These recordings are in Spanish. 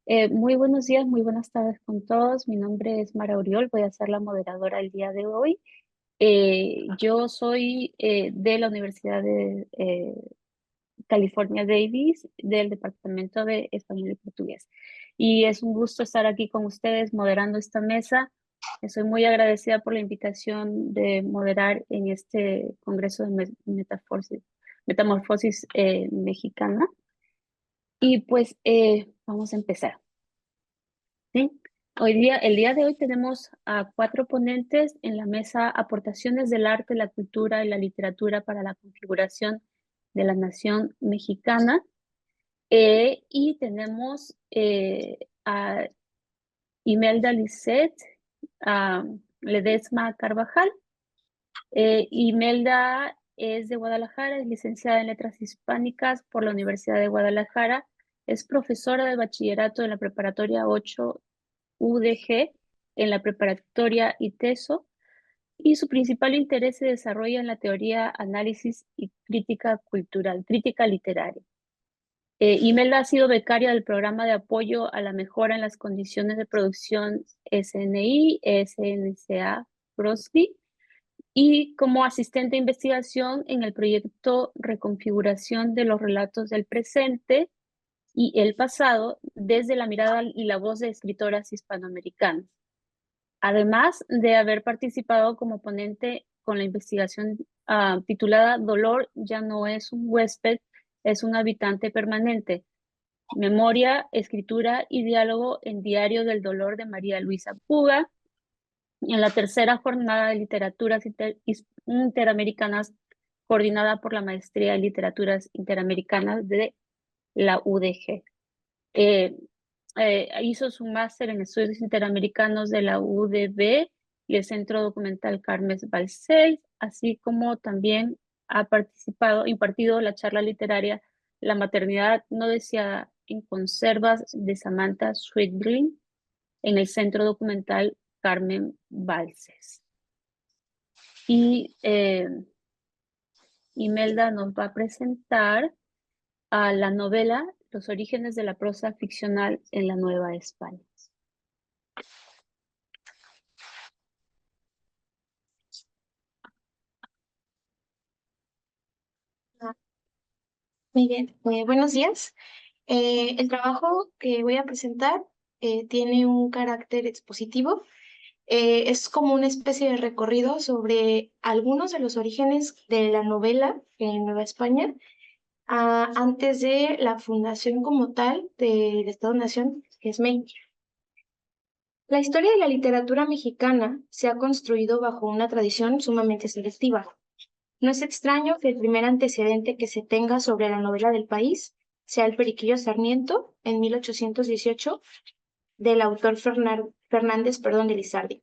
Muy buenos días, muy buenas tardes con todos. Mi nombre es Mara Oriol, voy a ser la moderadora el día de hoy. Yo soy de la Universidad de California Davis, del Departamento de Español y Portugués. Y es un gusto estar aquí con ustedes moderando esta mesa. Estoy muy agradecida por la invitación de moderar en este Congreso de Metamorfosis Mexicana. Y pues vamos a empezar. Sí. El día de hoy tenemos a cuatro ponentes en la mesa: aportaciones del arte, la cultura y la literatura para la configuración de la nación mexicana. Y tenemos a Imelda Lisset, a Ledesma Carvajal. Imelda es de Guadalajara, es licenciada en Letras Hispánicas por la Universidad de Guadalajara, es profesora de bachillerato en la preparatoria 8 UDG, en la preparatoria ITESO, y su principal interés se desarrolla en la teoría, análisis y crítica cultural, crítica literaria. Imelda ha sido becaria del programa de apoyo a la mejora en las condiciones de producción SNI, SNCA, PROSDI, y como asistente de investigación en el proyecto Reconfiguración de los relatos del presente y el pasado desde la mirada y la voz de escritoras hispanoamericanas. Además de haber participado como ponente con la investigación titulada Dolor ya no es un huésped, es un habitante permanente. Memoria, escritura y diálogo en Diario del Dolor de María Luisa Puga, en la tercera jornada de literaturas interamericanas coordinada por la Maestría en Literaturas Interamericanas de la UDG. Eh, Hizo su máster en Estudios Interamericanos de la UDB y el Centro Documental Carmes Balcells, así como también ha impartido la charla literaria La maternidad no deseada en conservas de Samantha Sweetgreen en el Centro Documental Carmen Balcells. Y Imelda nos va a presentar a la novela Los orígenes de la prosa ficcional en la Nueva España. Ah, Muy bien, buenos días. El trabajo que voy a presentar tiene un carácter expositivo. Es como una especie de recorrido sobre algunos de los orígenes de la novela en Nueva España, antes de la fundación como tal del Estado-Nación, que es México. La historia de la literatura mexicana se ha construido bajo una tradición sumamente selectiva. No es extraño que el primer antecedente que se tenga sobre la novela del país sea el Periquillo Sarmiento, en 1818, del autor Fernández de Lizardi,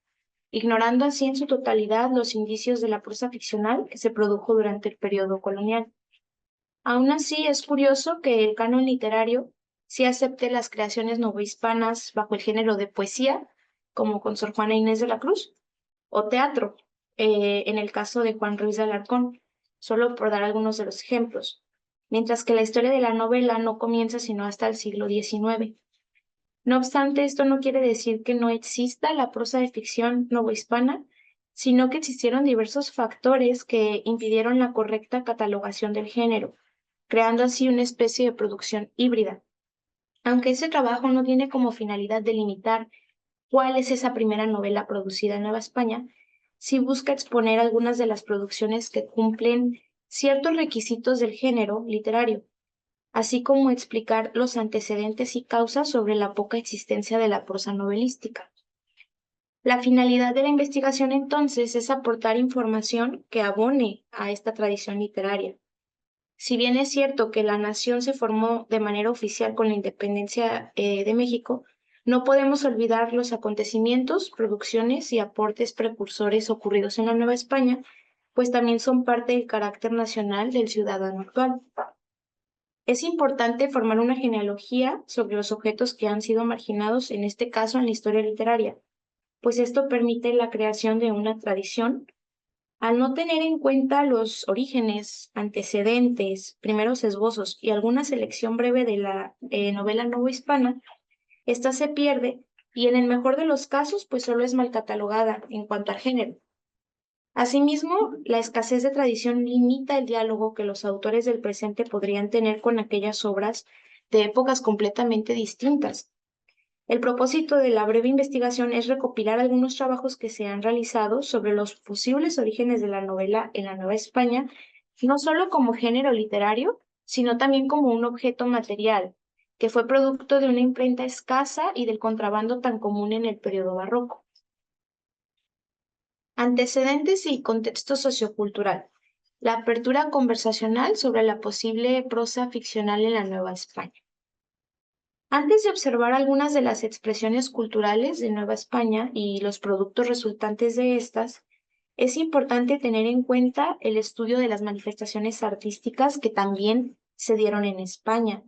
ignorando así en su totalidad los indicios de la prosa ficcional que se produjo durante el periodo colonial. Aún así, es curioso que el canon literario sí acepte las creaciones novohispanas bajo el género de poesía, como con Sor Juana Inés de la Cruz, o teatro, en el caso de Juan Ruiz de Alarcón, solo por dar algunos de los ejemplos, mientras que la historia de la novela no comienza sino hasta el siglo XIX. No obstante, esto no quiere decir que no exista la prosa de ficción novohispana, sino que existieron diversos factores que impidieron la correcta catalogación del género, creando así una especie de producción híbrida. Aunque ese trabajo no tiene como finalidad delimitar cuál es esa primera novela producida en Nueva España, sí busca exponer algunas de las producciones que cumplen ciertos requisitos del género literario, así como explicar los antecedentes y causas sobre la poca existencia de la prosa novelística. La finalidad de la investigación entonces es aportar información que abone a esta tradición literaria. Si bien es cierto que la nación se formó de manera oficial con la independencia de México, no podemos olvidar los acontecimientos, producciones y aportes precursores ocurridos en la Nueva España, pues también son parte del carácter nacional del ciudadano actual. Es importante formar una genealogía sobre los objetos que han sido marginados, en este caso en la historia literaria, pues esto permite la creación de una tradición. Al no tener en cuenta los orígenes, antecedentes, primeros esbozos y alguna selección breve de la novela novohispana, esta se pierde y en el mejor de los casos, pues solo es mal catalogada en cuanto al género. Asimismo, la escasez de tradición limita el diálogo que los autores del presente podrían tener con aquellas obras de épocas completamente distintas. El propósito de la breve investigación es recopilar algunos trabajos que se han realizado sobre los posibles orígenes de la novela en la Nueva España, no solo como género literario, sino también como un objeto material, que fue producto de una imprenta escasa y del contrabando tan común en el periodo barroco. Antecedentes y contexto sociocultural. La apertura conversacional sobre la posible prosa ficcional en la Nueva España. Antes de observar algunas de las expresiones culturales de Nueva España y los productos resultantes de estas, es importante tener en cuenta el estudio de las manifestaciones artísticas que también se dieron en España.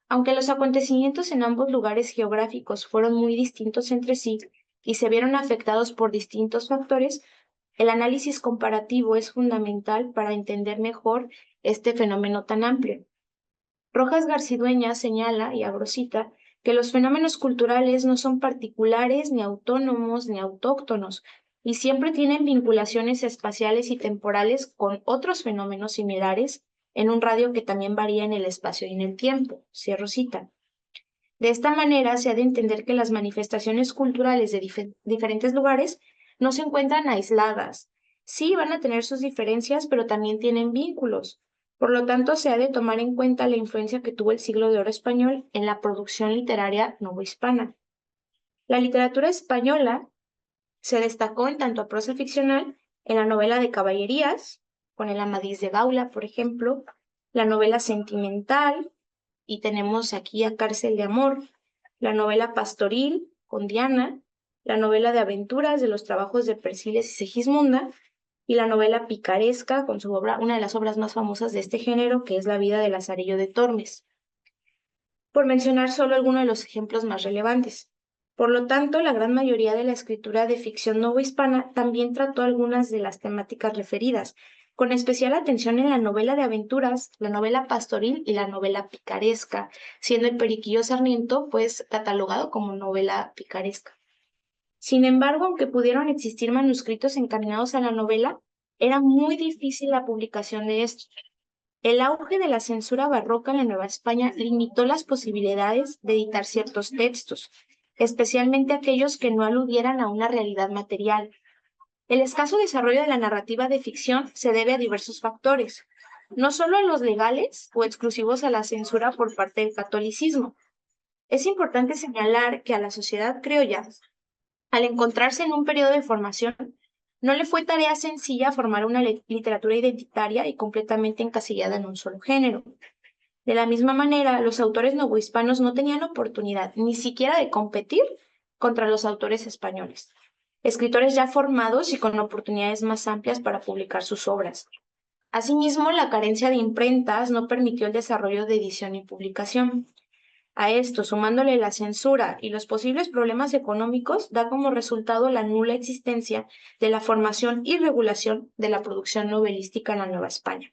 Aunque los acontecimientos en ambos lugares geográficos fueron muy distintos entre sí y se vieron afectados por distintos factores, el análisis comparativo es fundamental para entender mejor este fenómeno tan amplio. Rojas Garcidueña señala, y abro cita, que los fenómenos culturales no son particulares, ni autónomos, ni autóctonos, y siempre tienen vinculaciones espaciales y temporales con otros fenómenos similares en un radio que también varía en el espacio y en el tiempo. Cierro cita. De esta manera se ha de entender que las manifestaciones culturales de diferentes lugares no se encuentran aisladas. Sí van a tener sus diferencias, pero también tienen vínculos. Por lo tanto, se ha de tomar en cuenta la influencia que tuvo el siglo de oro español en la producción literaria novohispana. La literatura española se destacó en tanto a prosa ficcional, en la novela de caballerías, con el Amadís de Gaula, por ejemplo, la novela sentimental, y tenemos aquí a Cárcel de Amor, la novela pastoril con Diana, la novela de aventuras de los trabajos de Persiles y Segismunda, y la novela picaresca con su obra, una de las obras más famosas de este género, que es La vida de Lazarillo de Tormes, por mencionar solo algunos de los ejemplos más relevantes. Por lo tanto, la gran mayoría de la escritura de ficción novohispana también trató algunas de las temáticas referidas, con especial atención en la novela de aventuras, la novela pastoril y la novela picaresca, siendo el Periquillo Sarmiento, pues, catalogado como novela picaresca. Sin embargo, aunque pudieron existir manuscritos encaminados a la novela, era muy difícil la publicación de estos. El auge de la censura barroca en la Nueva España limitó las posibilidades de editar ciertos textos, especialmente aquellos que no aludieran a una realidad material. El escaso desarrollo de la narrativa de ficción se debe a diversos factores, no solo a los legales o exclusivos a la censura por parte del catolicismo. Es importante señalar que a la sociedad criolla, al encontrarse en un periodo de formación, no le fue tarea sencilla formar una literatura identitaria y completamente encasillada en un solo género. De la misma manera, los autores novohispanos no tenían oportunidad ni siquiera de competir contra los autores españoles, escritores ya formados y con oportunidades más amplias para publicar sus obras. Asimismo, la carencia de imprentas no permitió el desarrollo de edición y publicación. A esto, sumándole la censura y los posibles problemas económicos, da como resultado la nula existencia de la formación y regulación de la producción novelística en la Nueva España.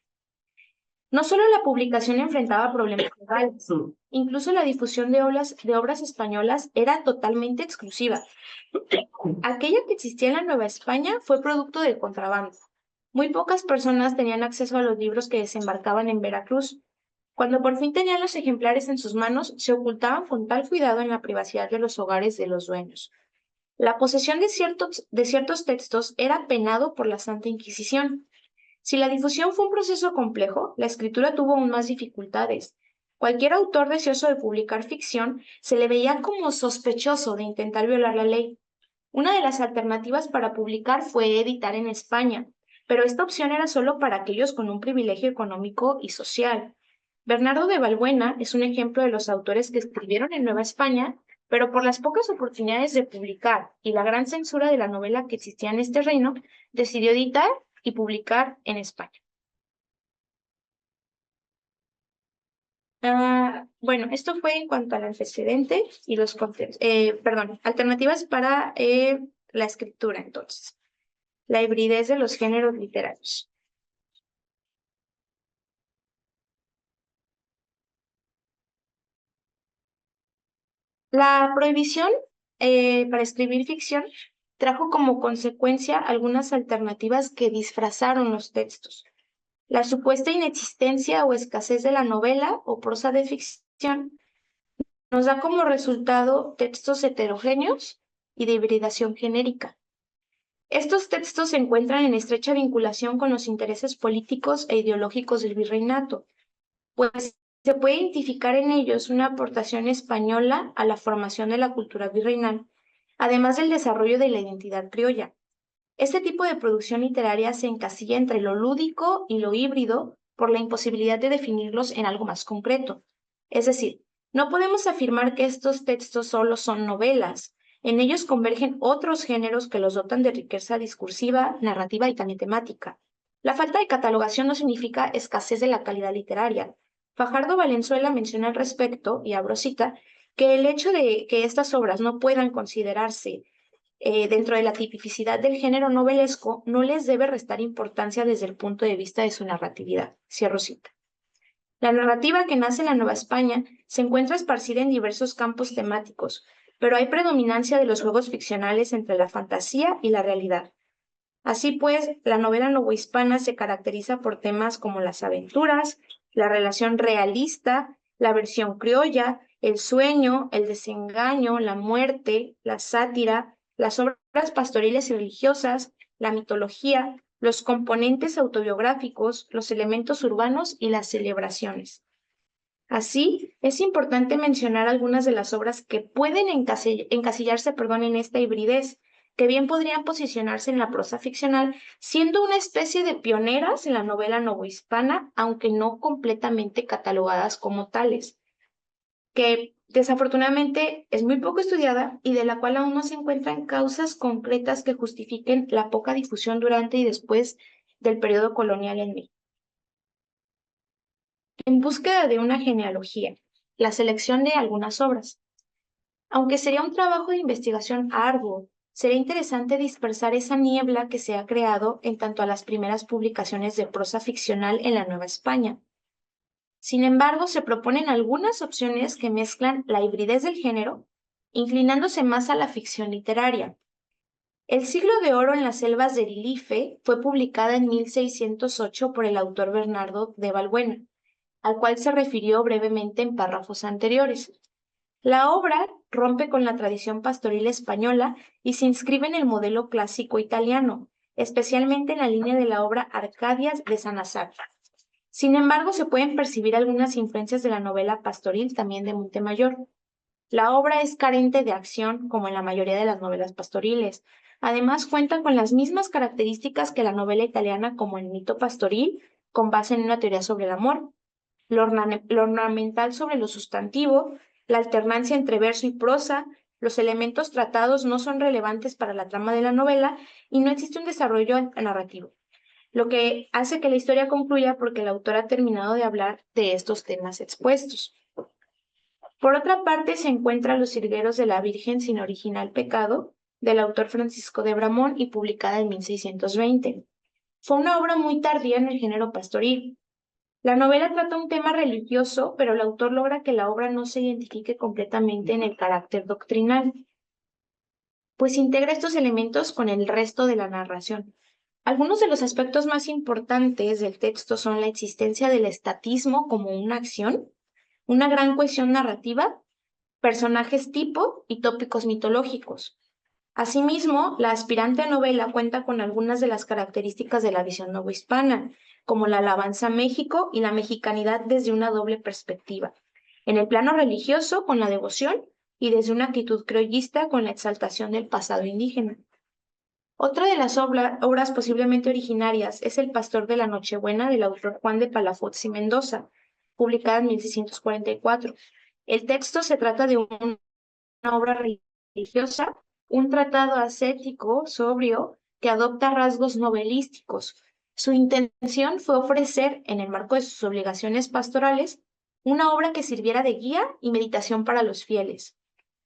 No solo la publicación enfrentaba problemas legales, incluso la difusión de obras españolas era totalmente exclusiva. Aquella que existía en la Nueva España fue producto del contrabando. Muy pocas personas tenían acceso a los libros que desembarcaban en Veracruz. Cuando por fin tenían los ejemplares en sus manos, se ocultaban con tal cuidado en la privacidad de los hogares de los dueños. La posesión de ciertos textos era penado por la Santa Inquisición. Si la difusión fue un proceso complejo, la escritura tuvo aún más dificultades. Cualquier autor deseoso de publicar ficción se le veía como sospechoso de intentar violar la ley. Una de las alternativas para publicar fue editar en España, pero esta opción era solo para aquellos con un privilegio económico y social. Bernardo de Valbuena es un ejemplo de los autores que escribieron en Nueva España, pero por las pocas oportunidades de publicar y la gran censura de la novela que existía en este reino, decidió editar y publicar en España. Bueno, esto fue en cuanto al antecedente y los alternativas para la escritura, entonces. La hibridez de los géneros literarios. La prohibición para escribir ficción trajo como consecuencia algunas alternativas que disfrazaron los textos. La supuesta inexistencia o escasez de la novela o prosa de ficción nos da como resultado textos heterogéneos y de hibridación genérica. Estos textos se encuentran en estrecha vinculación con los intereses políticos e ideológicos del virreinato, pues se puede identificar en ellos una aportación española a la formación de la cultura virreinal, además del desarrollo de la identidad criolla. Este tipo de producción literaria se encasilla entre lo lúdico y lo híbrido por la imposibilidad de definirlos en algo más concreto. Es decir, no podemos afirmar que estos textos solo son novelas. En ellos convergen otros géneros que los dotan de riqueza discursiva, narrativa y también temática. La falta de catalogación no significa escasez de la calidad literaria. Fajardo Valenzuela menciona al respecto, y abro cita, que el hecho de que estas obras no puedan considerarse dentro de la tipicidad del género novelesco, no les debe restar importancia desde el punto de vista de su narratividad. Cierro cita. La narrativa que nace en la Nueva España se encuentra esparcida en diversos campos temáticos, pero hay predominancia de los juegos ficcionales entre la fantasía y la realidad. Así pues, la novela novohispana se caracteriza por temas como las aventuras, la relación realista, la versión criolla, el sueño, el desengaño, la muerte, la sátira, las obras pastoriles y religiosas, la mitología, los componentes autobiográficos, los elementos urbanos y las celebraciones. Así, es importante mencionar algunas de las obras que pueden encasillarse, en esta hibridez, que bien podrían posicionarse en la prosa ficcional, siendo una especie de pioneras en la novela novohispana, aunque no completamente catalogadas como tales, que desafortunadamente es muy poco estudiada y de la cual aún no se encuentran causas concretas que justifiquen la poca difusión durante y después del periodo colonial en México. En búsqueda de una genealogía, la selección de algunas obras. Aunque sería un trabajo de investigación arduo, sería interesante dispersar esa niebla que se ha creado en tanto a las primeras publicaciones de prosa ficcional en la Nueva España. Sin embargo, se proponen algunas opciones que mezclan la hibridez del género, inclinándose más a la ficción literaria. El siglo de oro en las selvas de Lilife fue publicada en 1608 por el autor Bernardo de Valbuena, al cual se refirió brevemente en párrafos anteriores. La obra rompe con la tradición pastoril española y se inscribe en el modelo clásico italiano, especialmente en la línea de la obra Arcadias de Salazar. Sin embargo, se pueden percibir algunas influencias de la novela pastoril también de Montemayor. La obra es carente de acción, como en la mayoría de las novelas pastoriles. Además, cuenta con las mismas características que la novela italiana, como el mito pastoril, con base en una teoría sobre el amor, lo ornamental sobre lo sustantivo, la alternancia entre verso y prosa, los elementos tratados no son relevantes para la trama de la novela y no existe un desarrollo narrativo, lo que hace que la historia concluya porque el autor ha terminado de hablar de estos temas expuestos. Por otra parte, se encuentran Los Sirgueros de la Virgen sin original pecado, del autor Francisco de Bramón y publicada en 1620. Fue una obra muy tardía en el género pastoril. La novela trata un tema religioso, pero el autor logra que la obra no se identifique completamente en el carácter doctrinal, pues integra estos elementos con el resto de la narración. Algunos de los aspectos más importantes del texto son la existencia del estatismo como una acción, una gran cohesión narrativa, personajes tipo y tópicos mitológicos. Asimismo, la aspirante a novela cuenta con algunas de las características de la visión novohispana, como la alabanza a México y la mexicanidad desde una doble perspectiva. En el plano religioso, con la devoción, y desde una actitud criollista con la exaltación del pasado indígena. Otra de las obras posiblemente originarias es El Pastor de la Nochebuena del autor Juan de Palafox y Mendoza, publicada en 1644. El texto se trata de una obra religiosa, un tratado ascético, sobrio, que adopta rasgos novelísticos. Su intención fue ofrecer, en el marco de sus obligaciones pastorales, una obra que sirviera de guía y meditación para los fieles.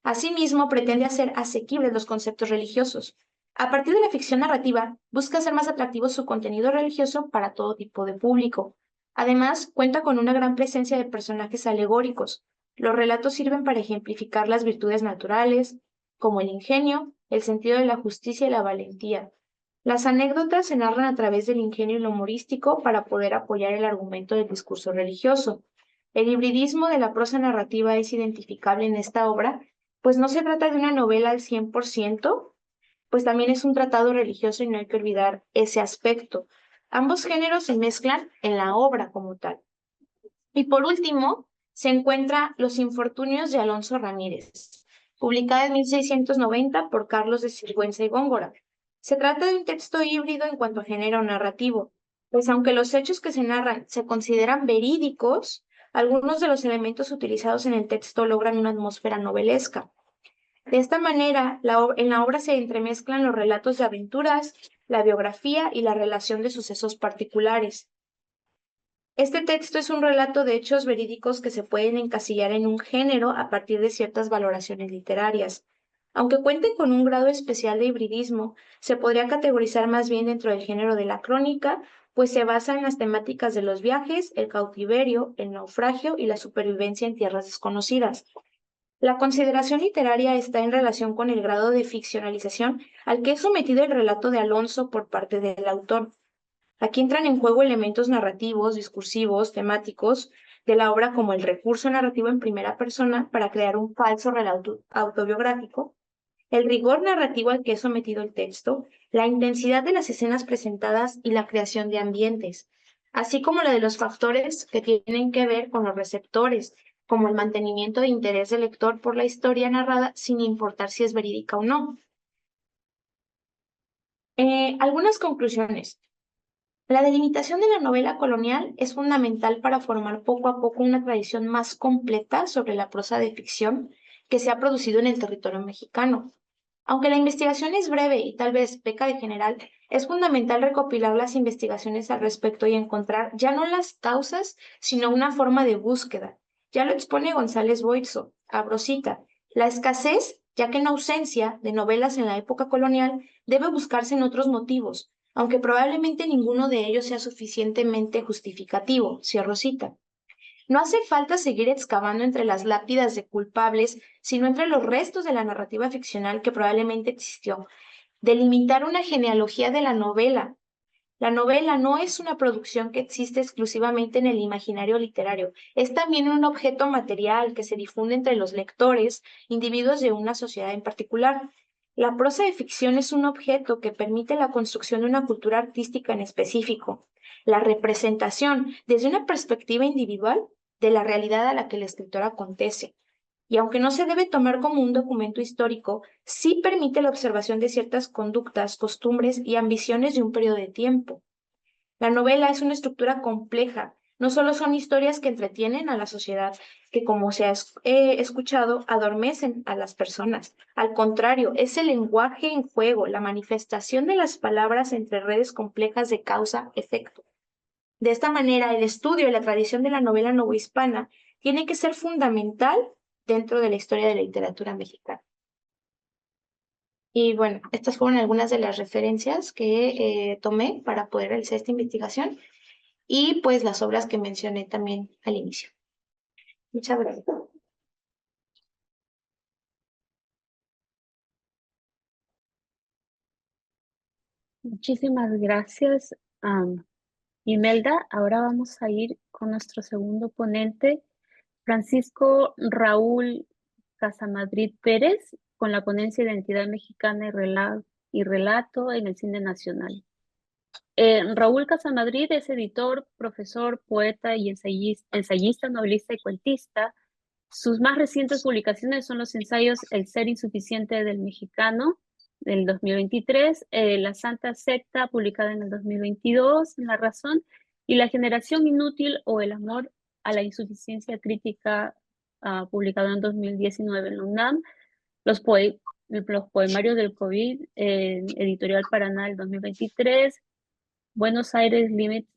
Asimismo, pretende hacer asequibles los conceptos religiosos. A partir de la ficción narrativa, busca hacer más atractivo su contenido religioso para todo tipo de público. Además, cuenta con una gran presencia de personajes alegóricos, Los relatos sirven para ejemplificar las virtudes naturales, como el ingenio, el sentido de la justicia y la valentía. Las anécdotas se narran a través del ingenio y lo humorístico para poder apoyar el argumento del discurso religioso. El hibridismo de la prosa narrativa es identificable en esta obra, pues no se trata de una novela al 100%, pues también es un tratado religioso y no hay que olvidar ese aspecto. Ambos géneros se mezclan en la obra como tal. Y por último, se encuentra Los infortunios de Alonso Ramírez, publicada en 1690 por Carlos de Sigüenza y Góngora. Se trata de un texto híbrido en cuanto a género narrativo, pues aunque los hechos que se narran se consideran verídicos, algunos de los elementos utilizados en el texto logran una atmósfera novelesca. De esta manera, en la obra se entremezclan los relatos de aventuras, la biografía y la relación de sucesos particulares. Este texto es un relato de hechos verídicos que se pueden encasillar en un género a partir de ciertas valoraciones literarias. Aunque cuenten con un grado especial de hibridismo, se podría categorizar más bien dentro del género de la crónica, pues se basa en las temáticas de los viajes, el cautiverio, el naufragio y la supervivencia en tierras desconocidas. La consideración literaria está en relación con el grado de ficcionalización al que es sometido el relato de Alonso por parte del autor. Aquí entran en juego elementos narrativos, discursivos, temáticos de la obra como el recurso narrativo en primera persona para crear un falso relato autobiográfico, el rigor narrativo al que es sometido el texto, la intensidad de las escenas presentadas y la creación de ambientes, así como la de los factores que tienen que ver con los receptores, como el mantenimiento de interés del lector por la historia narrada sin importar si es verídica o no. Algunas conclusiones. La delimitación de la novela colonial es fundamental para formar poco a poco una tradición más completa sobre la prosa de ficción que se ha producido en el territorio mexicano. Aunque la investigación es breve y tal vez peca de general, es fundamental recopilar las investigaciones al respecto y encontrar ya no las causas, sino una forma de búsqueda. Ya lo expone González Boitzo, abro cita, la escasez, ya que en ausencia de novelas en la época colonial, debe buscarse en otros motivos, aunque probablemente ninguno de ellos sea suficientemente justificativo, cierro cita. No hace falta seguir excavando entre las lápidas de culpables, sino entre los restos de la narrativa ficcional que probablemente existió. Delimitar una genealogía de la novela. La novela no es una producción que existe exclusivamente en el imaginario literario, es también un objeto material que se difunde entre los lectores, individuos de una sociedad en particular. La prosa de ficción es un objeto que permite la construcción de una cultura artística en específico, la representación desde una perspectiva individual de la realidad a la que el escritor acontece. Y aunque no se debe tomar como un documento histórico, sí permite la observación de ciertas conductas, costumbres y ambiciones de un periodo de tiempo. La novela es una estructura compleja, no solo son historias que entretienen a la sociedad, que como se ha escuchado, adormecen a las personas. Al contrario, es el lenguaje en juego, la manifestación de las palabras entre redes complejas de causa-efecto. De esta manera, el estudio y la tradición de la novela novohispana tiene que ser fundamental dentro de la historia de la literatura mexicana. Y bueno, estas fueron algunas de las referencias que tomé para poder realizar esta investigación y pues las obras que mencioné también al inicio. Muchas gracias. Muchísimas gracias, Imelda. Ahora vamos a ir con nuestro segundo ponente, Francisco Raúl Casamadrid Pérez, con la ponencia Identidad Mexicana y Relato en el Cine Nacional. Raúl Casamadrid es editor, profesor, poeta y ensayista, novelista y cuentista. Sus más recientes publicaciones son los ensayos El ser insuficiente del mexicano, del 2023, La Santa Secta, publicada en el 2022, en La Razón, y La generación inútil o El amor a la insuficiencia crítica, publicado en 2019 en la UNAM, los poemarios del COVID, Editorial Paraná, del 2023, Buenos Aires Limit,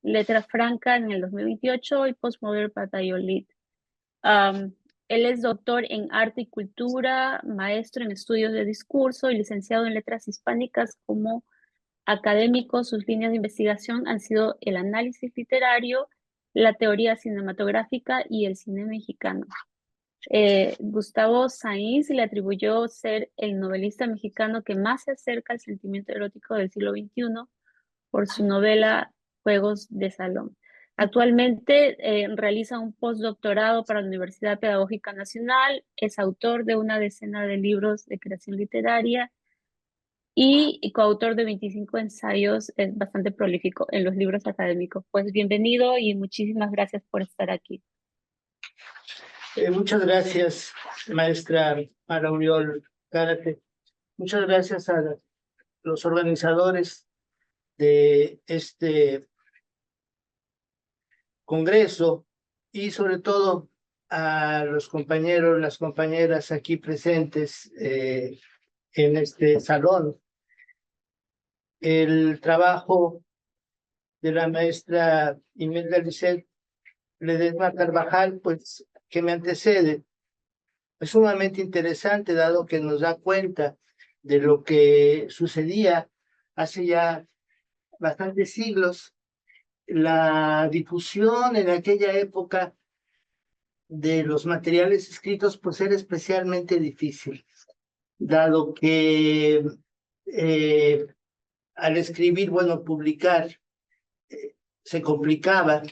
Letra Franca en el 2028 y Postmodern Valladolid. Él es doctor en arte y cultura, maestro en estudios de discurso y licenciado en letras hispánicas. Como académico, sus líneas de investigación han sido el análisis literario, la teoría cinematográfica y el cine mexicano. Gustavo Sainz le atribuyó ser el novelista mexicano que más se acerca al sentimiento erótico del siglo XXI por su novela Juegos de Salón. Actualmente realiza un postdoctorado para la Universidad Pedagógica Nacional, es autor de una decena de libros de creación literaria y coautor de 25 ensayos, es bastante prolífico en los libros académicos. Pues bienvenido y muchísimas gracias por estar aquí. Muchas gracias, maestra Mara Uriol Cárate. Muchas gracias a los organizadores de este congreso y sobre todo a los compañeros, las compañeras aquí presentes en este salón. El trabajo de la maestra Imelda Lisset Ledesma Carvajal, pues que me antecede, es sumamente interesante, dado que nos da cuenta de lo que sucedía hace ya bastantes siglos. La difusión en aquella época de los materiales escritos pues era especialmente difícil, dado que al escribir, bueno, publicar se complicaba.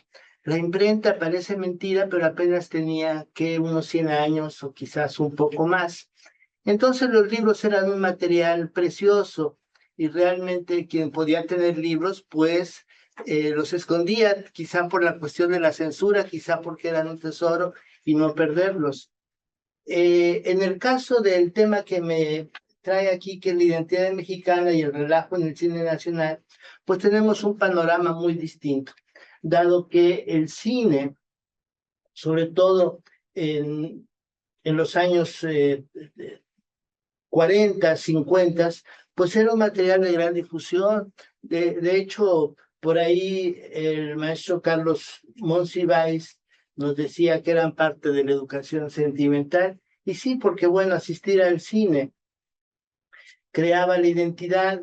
La imprenta parece mentira, pero apenas tenía que unos 100 años o quizás un poco más. Entonces los libros eran un material precioso y realmente quien podía tener libros, pues los escondía, quizá por la cuestión de la censura, quizá porque eran un tesoro y no perderlos. En el caso del tema que me trae aquí, que es la identidad mexicana y el relajo en el cine nacional, pues tenemos un panorama muy distinto, dado que el cine, sobre todo en los años 40, 50, pues era un material de gran difusión. De hecho, por ahí el maestro Carlos Monsiváis nos decía que eran parte de la educación sentimental. Y sí, porque bueno, asistir al cine creaba la identidad,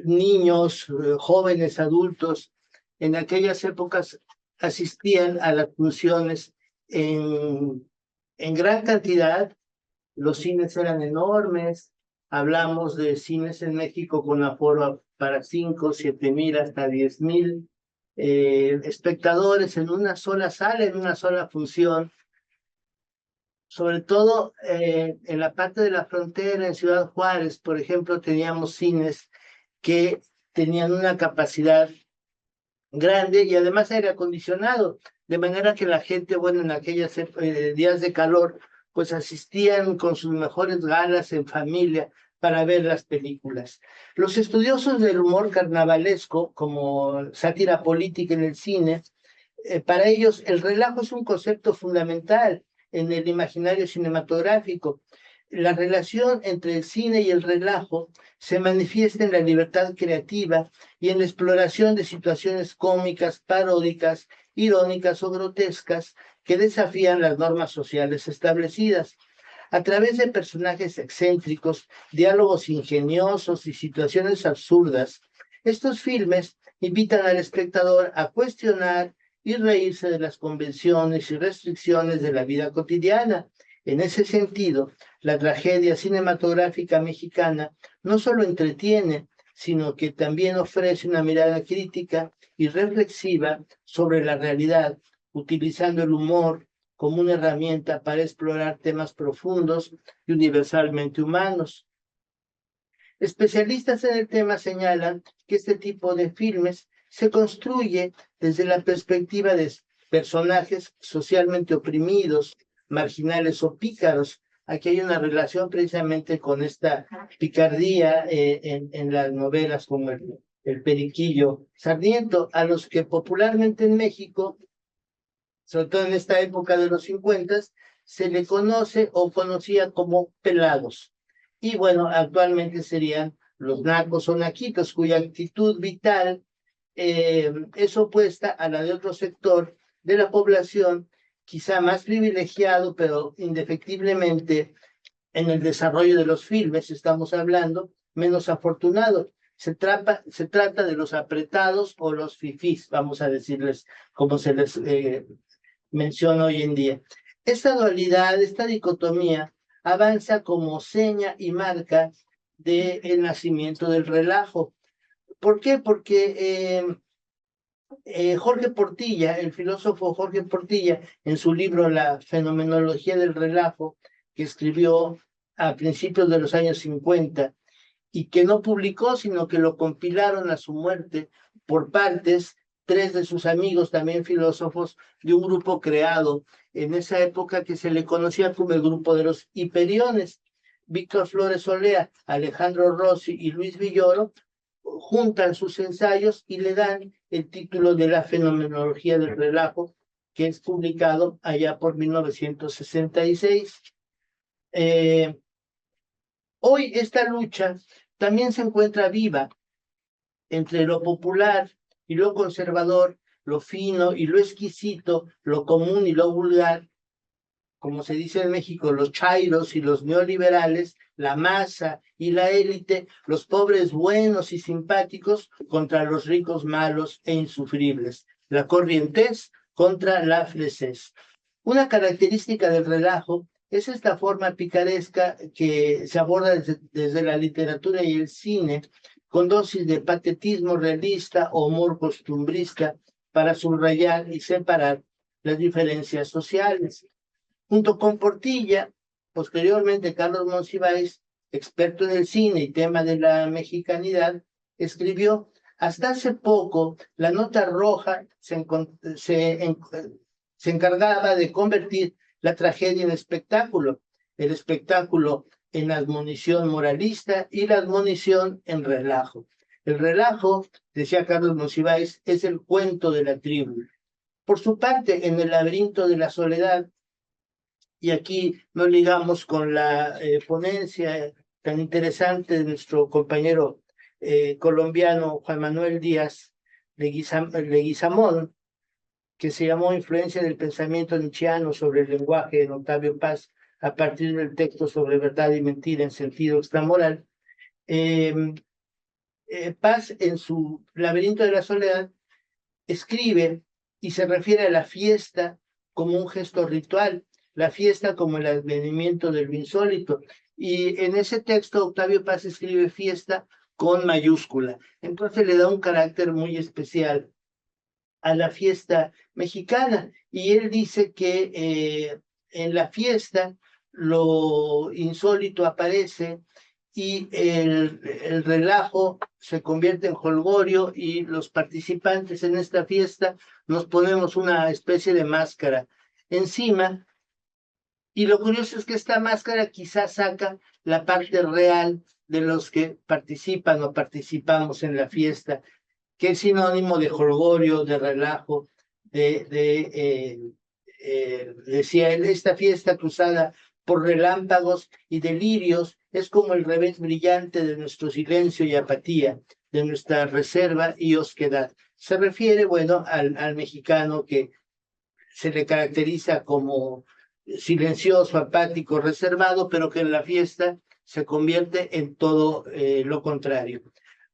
niños, jóvenes, adultos, en aquellas épocas asistían a las funciones en gran cantidad. Los cines eran enormes, hablamos de cines en México con aforo para 5, 7 mil, hasta 10 mil espectadores en una sola sala, en una sola función. Sobre todo en la parte de la frontera, en Ciudad Juárez, por ejemplo, teníamos cines que tenían una capacidad grande y además aire acondicionado, de manera que la gente, bueno, en aquellos días de calor, pues asistían con sus mejores galas en familia para ver las películas. Los estudiosos del humor carnavalesco, como sátira política en el cine, para ellos el relajo es un concepto fundamental en el imaginario cinematográfico. La relación entre el cine y el relajo se manifiesta en la libertad creativa y en la exploración de situaciones cómicas, paródicas, irónicas o grotescas que desafían las normas sociales establecidas. A través de personajes excéntricos, diálogos ingeniosos y situaciones absurdas, estos filmes invitan al espectador a cuestionar y reírse de las convenciones y restricciones de la vida cotidiana. En ese sentido, la tragedia cinematográfica mexicana no solo entretiene, sino que también ofrece una mirada crítica y reflexiva sobre la realidad, utilizando el humor como una herramienta para explorar temas profundos y universalmente humanos. Especialistas en el tema señalan que este tipo de filmes se construye desde la perspectiva de personajes socialmente oprimidos, marginales o pícaros. Aquí hay una relación precisamente con esta picardía en las novelas como el Periquillo Sarmiento, a los que popularmente en México, sobre todo en esta época de los 50, se le conoce o conocía como pelados. Y bueno, actualmente serían los nacos o naquitos, cuya actitud vital es opuesta a la de otro sector de la población, quizá más privilegiado, pero indefectiblemente en el desarrollo de los filmes, estamos hablando, menos afortunado. se trata de los apretados o los fifís, vamos a decirles como se les menciona hoy en día. Esta dualidad, esta dicotomía, avanza como seña y marca del nacimiento del relajo. ¿Por qué? Porque Jorge Portilla, el filósofo Jorge Portilla, en su libro La fenomenología del relajo, que escribió a principios de los años 50, y que no publicó, sino que lo compilaron a su muerte por partes, tres de sus amigos, también filósofos, de un grupo creado en esa época que se le conocía como el grupo de los hiperiones. Víctor Flores Olea, Alejandro Rossi y Luis Villoro juntan sus ensayos y le dan el título de La fenomenología del relajo, que es publicado allá por 1966. Hoy esta lucha también se encuentra viva entre lo popular y lo conservador, lo fino y lo exquisito, lo común y lo vulgar, como se dice en México, los chairos y los neoliberales, la masa y la élite, los pobres buenos y simpáticos contra los ricos malos e insufribles, la corrientez contra la fresez. Una característica del relajo es esta forma picaresca que se aborda desde la literatura y el cine, con dosis de patetismo realista o humor costumbrista para subrayar y separar las diferencias sociales. Junto con Portilla, posteriormente Carlos Monsiváis, experto en el cine y tema de la mexicanidad, escribió: hasta hace poco la nota roja se encargaba de convertir la tragedia en espectáculo, el espectáculo en admonición moralista y la admonición en relajo. El relajo, decía Carlos Monsiváis, es el cuento de la tribu. Por su parte, en El laberinto de la soledad, y aquí nos ligamos con la ponencia tan interesante de nuestro compañero colombiano Juan Manuel Díaz Leguizamón, que se llamó Influencia del pensamiento nietzscheano sobre el lenguaje en Octavio Paz, a partir del texto sobre verdad y mentira en sentido extramoral. Paz, en su Laberinto de la Soledad, escribe y se refiere a la fiesta como un gesto ritual, la fiesta como el advenimiento de lo insólito. Y en ese texto Octavio Paz escribe fiesta con mayúscula. Entonces le da un carácter muy especial a la fiesta mexicana. Y él dice que en la fiesta lo insólito aparece y el relajo se convierte en jolgorio, y los participantes en esta fiesta nos ponemos una especie de máscara encima, y lo curioso es que esta máscara quizás saca la parte real de los que participan o participamos en la fiesta, que es sinónimo de jolgorio, de relajo, decía él, esta fiesta cruzada por relámpagos y delirios es como el revés brillante de nuestro silencio y apatía, de nuestra reserva y osquedad. Se refiere, bueno, al mexicano que se le caracteriza como silencioso, apático, reservado, pero que en la fiesta se convierte en todo lo contrario.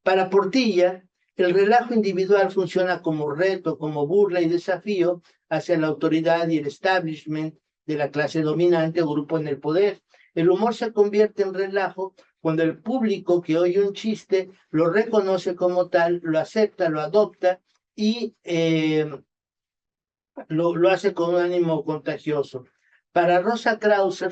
Para Portilla, el relajo individual funciona como reto, como burla y desafío hacia la autoridad y el establishment de la clase dominante o grupo en el poder. El humor se convierte en relajo cuando el público que oye un chiste lo reconoce como tal, lo acepta, lo adopta y lo hace con un ánimo contagioso. Para Rosa Krause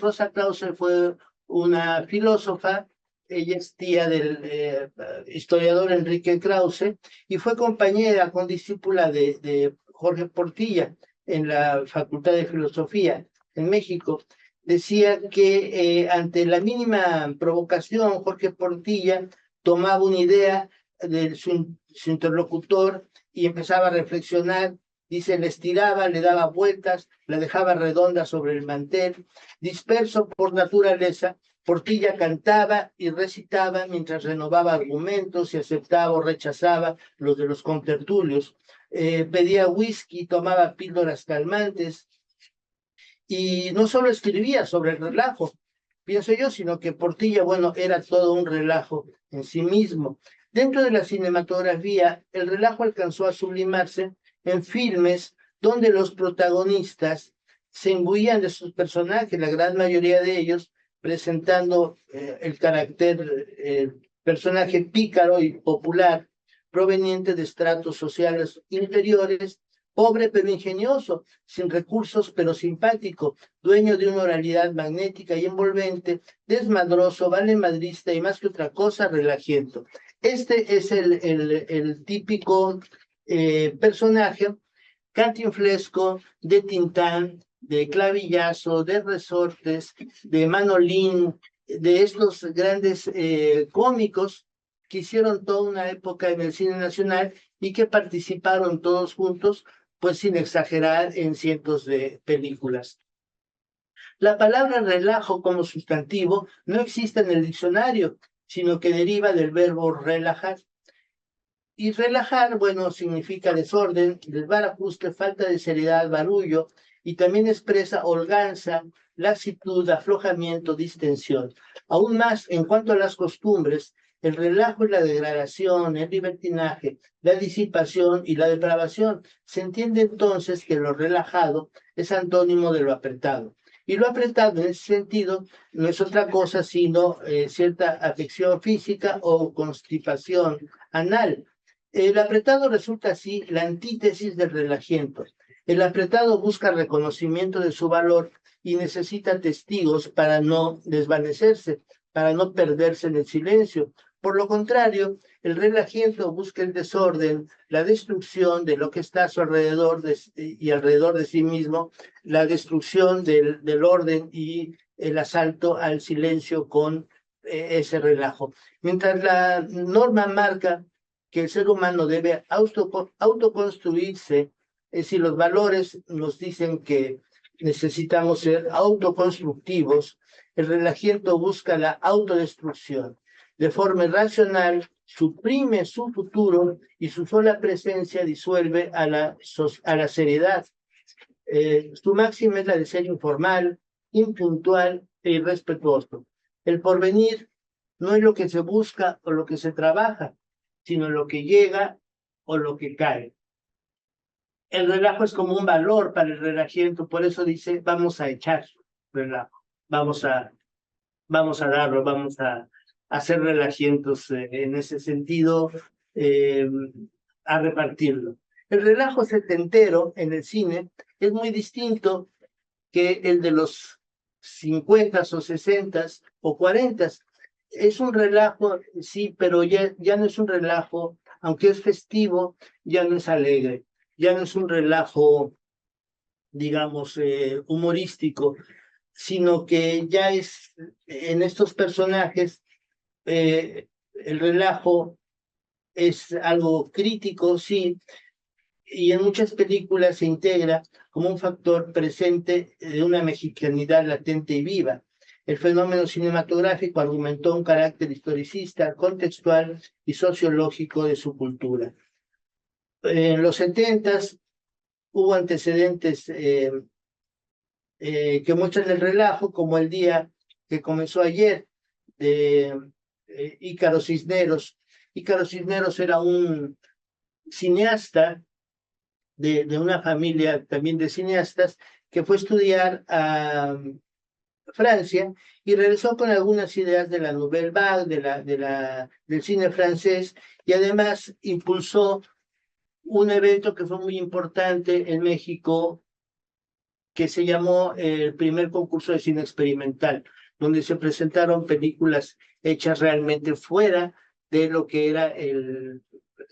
fue una filósofa. Ella es tía del historiador Enrique Krause y fue compañera, condiscípula de Jorge Portilla en la Facultad de Filosofía en México. Decía que ante la mínima provocación, Jorge Portilla tomaba una idea de su interlocutor y empezaba a reflexionar. Dice, le estiraba, le daba vueltas, la dejaba redonda sobre el mantel. Disperso por naturaleza, Portilla cantaba y recitaba mientras renovaba argumentos y aceptaba o rechazaba los de los contertulios. Pedía whisky, tomaba píldoras calmantes y no solo escribía sobre el relajo, pienso yo, sino que Portilla, bueno, era todo un relajo en sí mismo. Dentro de la cinematografía, el relajo alcanzó a sublimarse en filmes donde los protagonistas se imbuían de sus personajes, la gran mayoría de ellos presentando el carácter, personaje pícaro y popular, proveniente de estratos sociales inferiores, pobre pero ingenioso, sin recursos pero simpático, dueño de una oralidad magnética y envolvente, desmadroso, valemadrista y más que otra cosa, relajiento. Este es el típico personaje cantinflesco de Tintán, de Clavillazo, de Resortes, de Manolín, de estos grandes cómicos que hicieron toda una época en el cine nacional y que participaron todos juntos, pues sin exagerar, en cientos de películas. La palabra relajo como sustantivo no existe en el diccionario, sino que deriva del verbo relajar. Y relajar, bueno, significa desorden, desbarajuste, falta de seriedad, barullo, y también expresa holganza, laxitud, aflojamiento, distensión. Aún más, en cuanto a las costumbres, el relajo y la degradación, el libertinaje, la disipación y la depravación. Se entiende entonces que lo relajado es antónimo de lo apretado. Y lo apretado en ese sentido no es otra cosa sino cierta afección física o constipación anal. El apretado resulta así la antítesis del relajiento. El apretado busca reconocimiento de su valor y necesita testigos para no desvanecerse, para no perderse en el silencio. Por lo contrario, el relajiento busca el desorden, la destrucción de lo que está a su alrededor y alrededor de sí mismo, la destrucción del orden y el asalto al silencio con ese relajo. Mientras la norma marca que el ser humano debe autoconstruirse, es decir, los valores nos dicen que necesitamos ser autoconstructivos, el relajiento busca la autodestrucción. De forma irracional, suprime su futuro y su sola presencia disuelve a la seriedad. Su máxima es la de ser informal, impuntual e irrespetuoso. El porvenir no es lo que se busca o lo que se trabaja, sino lo que llega o lo que cae. El relajo es como un valor para el relajiento, por eso dice, vamos a echar relajo, vamos a darlo, vamos a hacer relajientos en ese sentido, a repartirlo. El relajo setentero en el cine es muy distinto que el de los 50 o 60 o 40. Es un relajo, sí, pero ya no es un relajo, aunque es festivo, ya no es alegre, ya no es un relajo, digamos, humorístico, sino que ya es en estos personajes, el relajo es algo crítico, sí, y en muchas películas se integra como un factor presente de una mexicanidad latente y viva. El fenómeno cinematográfico argumentó un carácter historicista, contextual y sociológico de su cultura. En los 70s hubo antecedentes que muestran el relajo, como el día que comenzó ayer, de Ícaro Cisneros. Ícaro Cisneros era un cineasta de una familia también de cineastas que fue a estudiar a Francia y regresó con algunas ideas de la Nouvelle Vague, del cine francés, y además impulsó un evento que fue muy importante en México, que se llamó el primer concurso de cine experimental, donde se presentaron películas hechas realmente fuera de lo que era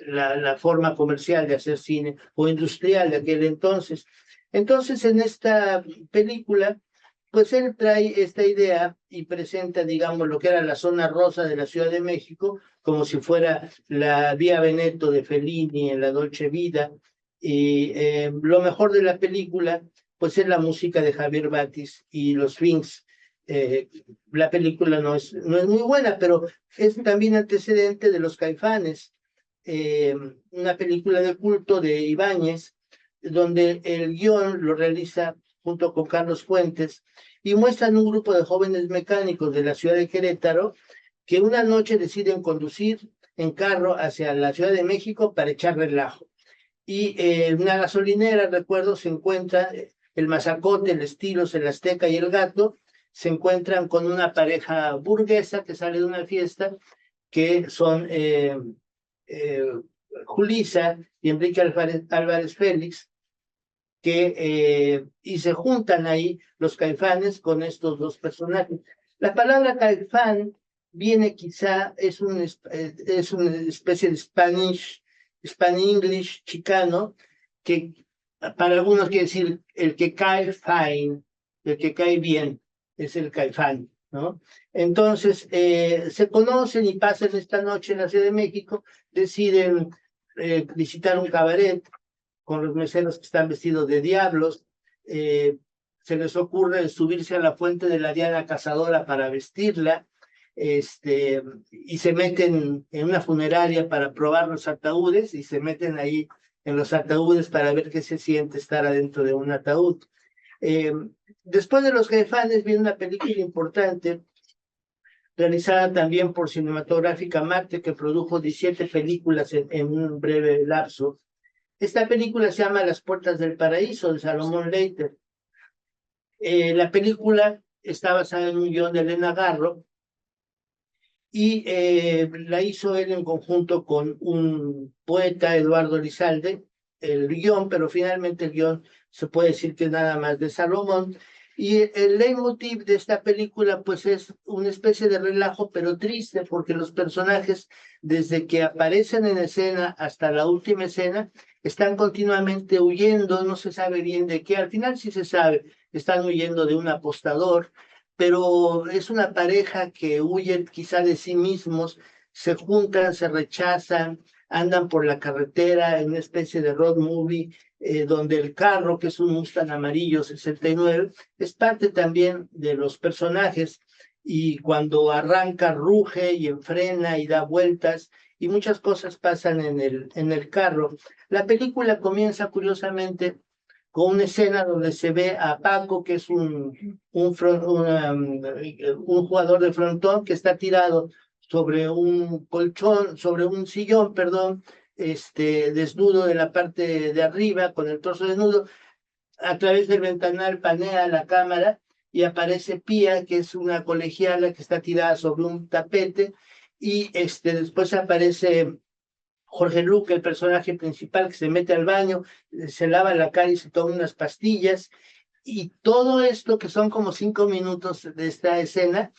la forma comercial de hacer cine o industrial de aquel entonces. Entonces, en esta película, pues él trae esta idea y presenta, digamos, lo que era la zona rosa de la Ciudad de México, como si fuera la Vía Veneto de Fellini en la Dolce Vita. Y lo mejor de la película, pues es la música de Javier Batis y los Swings. La película no es muy buena, pero es también antecedente de Los Caifanes, una película de culto de Ibáñez, donde el guión lo realiza junto con Carlos Fuentes, y muestran un grupo de jóvenes mecánicos de la ciudad de Querétaro que una noche deciden conducir en carro hacia la Ciudad de México para echar relajo. Y en una gasolinera, recuerdo, se encuentra el Mazacote, el Estilos, el Azteca y el Gato, se encuentran con una pareja burguesa que sale de una fiesta, que son Julisa y Enrique Álvarez Félix, y se juntan ahí los Caifanes con estos dos personajes. La palabra Caifán viene quizá, es una especie de Spanish chicano, que para algunos quiere decir el que cae fine, el que cae bien, es el Caifán, ¿no? Entonces, se conocen y pasan esta noche en la Ciudad de México, deciden visitar un cabaret con los meseros que están vestidos de diablos. Se les ocurre subirse a la fuente de la Diana Cazadora para vestirla, y se meten en una funeraria para probar los ataúdes, y se meten ahí en los ataúdes para ver qué se siente estar adentro de un ataúd. Después de Los Caifanes viene una película importante, realizada también por Cinematográfica Marte, que produjo 17 películas en un breve lapso. Esta película se llama Las Puertas del Paraíso, de Salomón Leiter. La película está basada en un guión de Elena Garro, y la hizo él en conjunto con un poeta, Eduardo Elizalde, el guión, pero finalmente el guión se puede decir que es nada más de Salomón. Y el leitmotiv de esta película pues es una especie de relajo, pero triste, porque los personajes, desde que aparecen en escena hasta la última escena, están continuamente huyendo, no se sabe bien de qué. Al final sí se sabe, están huyendo de un apostador, pero es una pareja que huye quizá de sí mismos, se juntan, se rechazan, andan por la carretera en una especie de road movie, donde el carro, que es un Mustang amarillo 69, es parte también de los personajes, y cuando arranca ruge y enfrena y da vueltas, y muchas cosas pasan en el carro. La película comienza curiosamente con una escena donde se ve a Paco, que es un jugador de frontón, que está tirado sobre un colchón, sobre un sillón, perdón, desnudo de la parte de arriba, con el torso desnudo. A través del ventanal panea la cámara y aparece Pía, que es una colegiala que está tirada sobre un tapete, y después aparece Jorge Luque, el personaje principal, que se mete al baño, se lava la cara y se toma unas pastillas. Y todo esto, que son como 5 minutos de esta escena,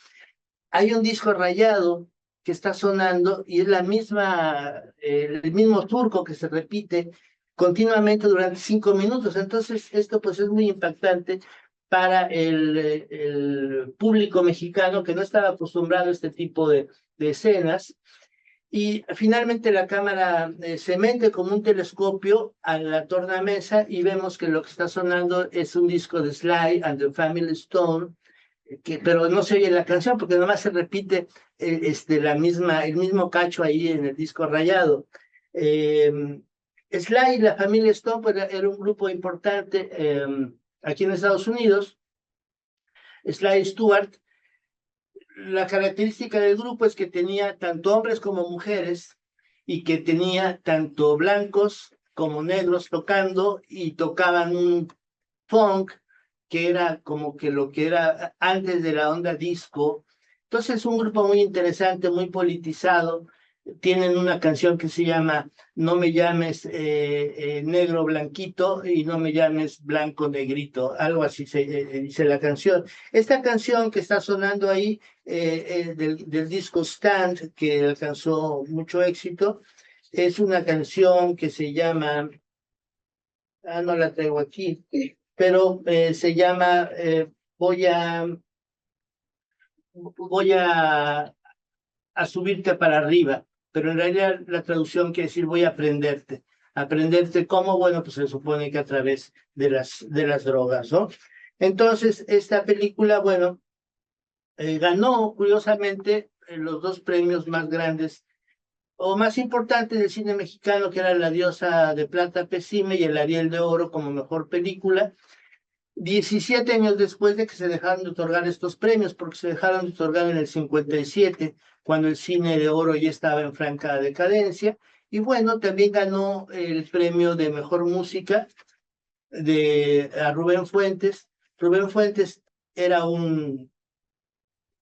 hay un disco rayado que está sonando, y es el mismo turco que se repite continuamente durante 5 minutos. Entonces, esto pues es muy impactante para el público mexicano, que no estaba acostumbrado a este tipo de escenas. Y finalmente la cámara se mete como un telescopio a la tornamesa, y vemos que lo que está sonando es un disco de Sly and the Family Stone, pero no se oye la canción porque nomás se repite el mismo cacho ahí en el disco rayado. Sly y la familia Stone pues, era un grupo importante aquí en Estados Unidos. Sly Stewart, la característica del grupo es que tenía tanto hombres como mujeres, y que tenía tanto blancos como negros tocando, y tocaban un funk que era como que lo que era antes de la onda disco. Entonces es un grupo muy interesante, muy politizado. Tienen una canción que se llama No me llames negro blanquito, y no me llames blanco negrito, algo así dice la canción. Esta canción que está sonando ahí, del disco Stand, que alcanzó mucho éxito, es una canción que se llama, no la traigo aquí, pero se llama voy a subirte para arriba, pero en realidad la traducción quiere decir voy a aprenderte. ¿Aprenderte cómo? Bueno, pues se supone que a través de las drogas, ¿no? Entonces, esta película, bueno, ganó curiosamente los dos premios más grandes o más importantes del cine mexicano, que era La Diosa de Plata Pecime y el Ariel de Oro como mejor película. 17 años después de que se dejaron de otorgar estos premios, porque se dejaron de otorgar en el 57, cuando el cine de oro ya estaba en franca decadencia. Y bueno, también ganó el premio de mejor música a Rubén Fuentes. Rubén Fuentes era un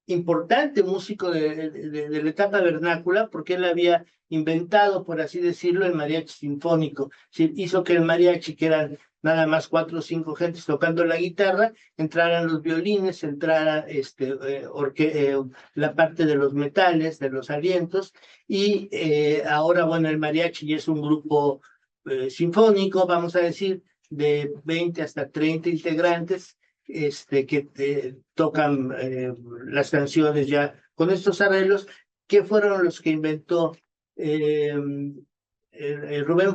importante músico de la etapa vernácula, porque él había inventado, por así decirlo, el mariachi sinfónico. Sí, hizo que el mariachi, que eran nada más 4 o 5 gentes tocando la guitarra, entraran los violines, entrara la parte de los metales, de los alientos, y ahora, bueno, el mariachi ya es un grupo sinfónico, vamos a decir, de 20 hasta 30 integrantes, que tocan las canciones ya con estos arreglos, que fueron los que inventó Rubén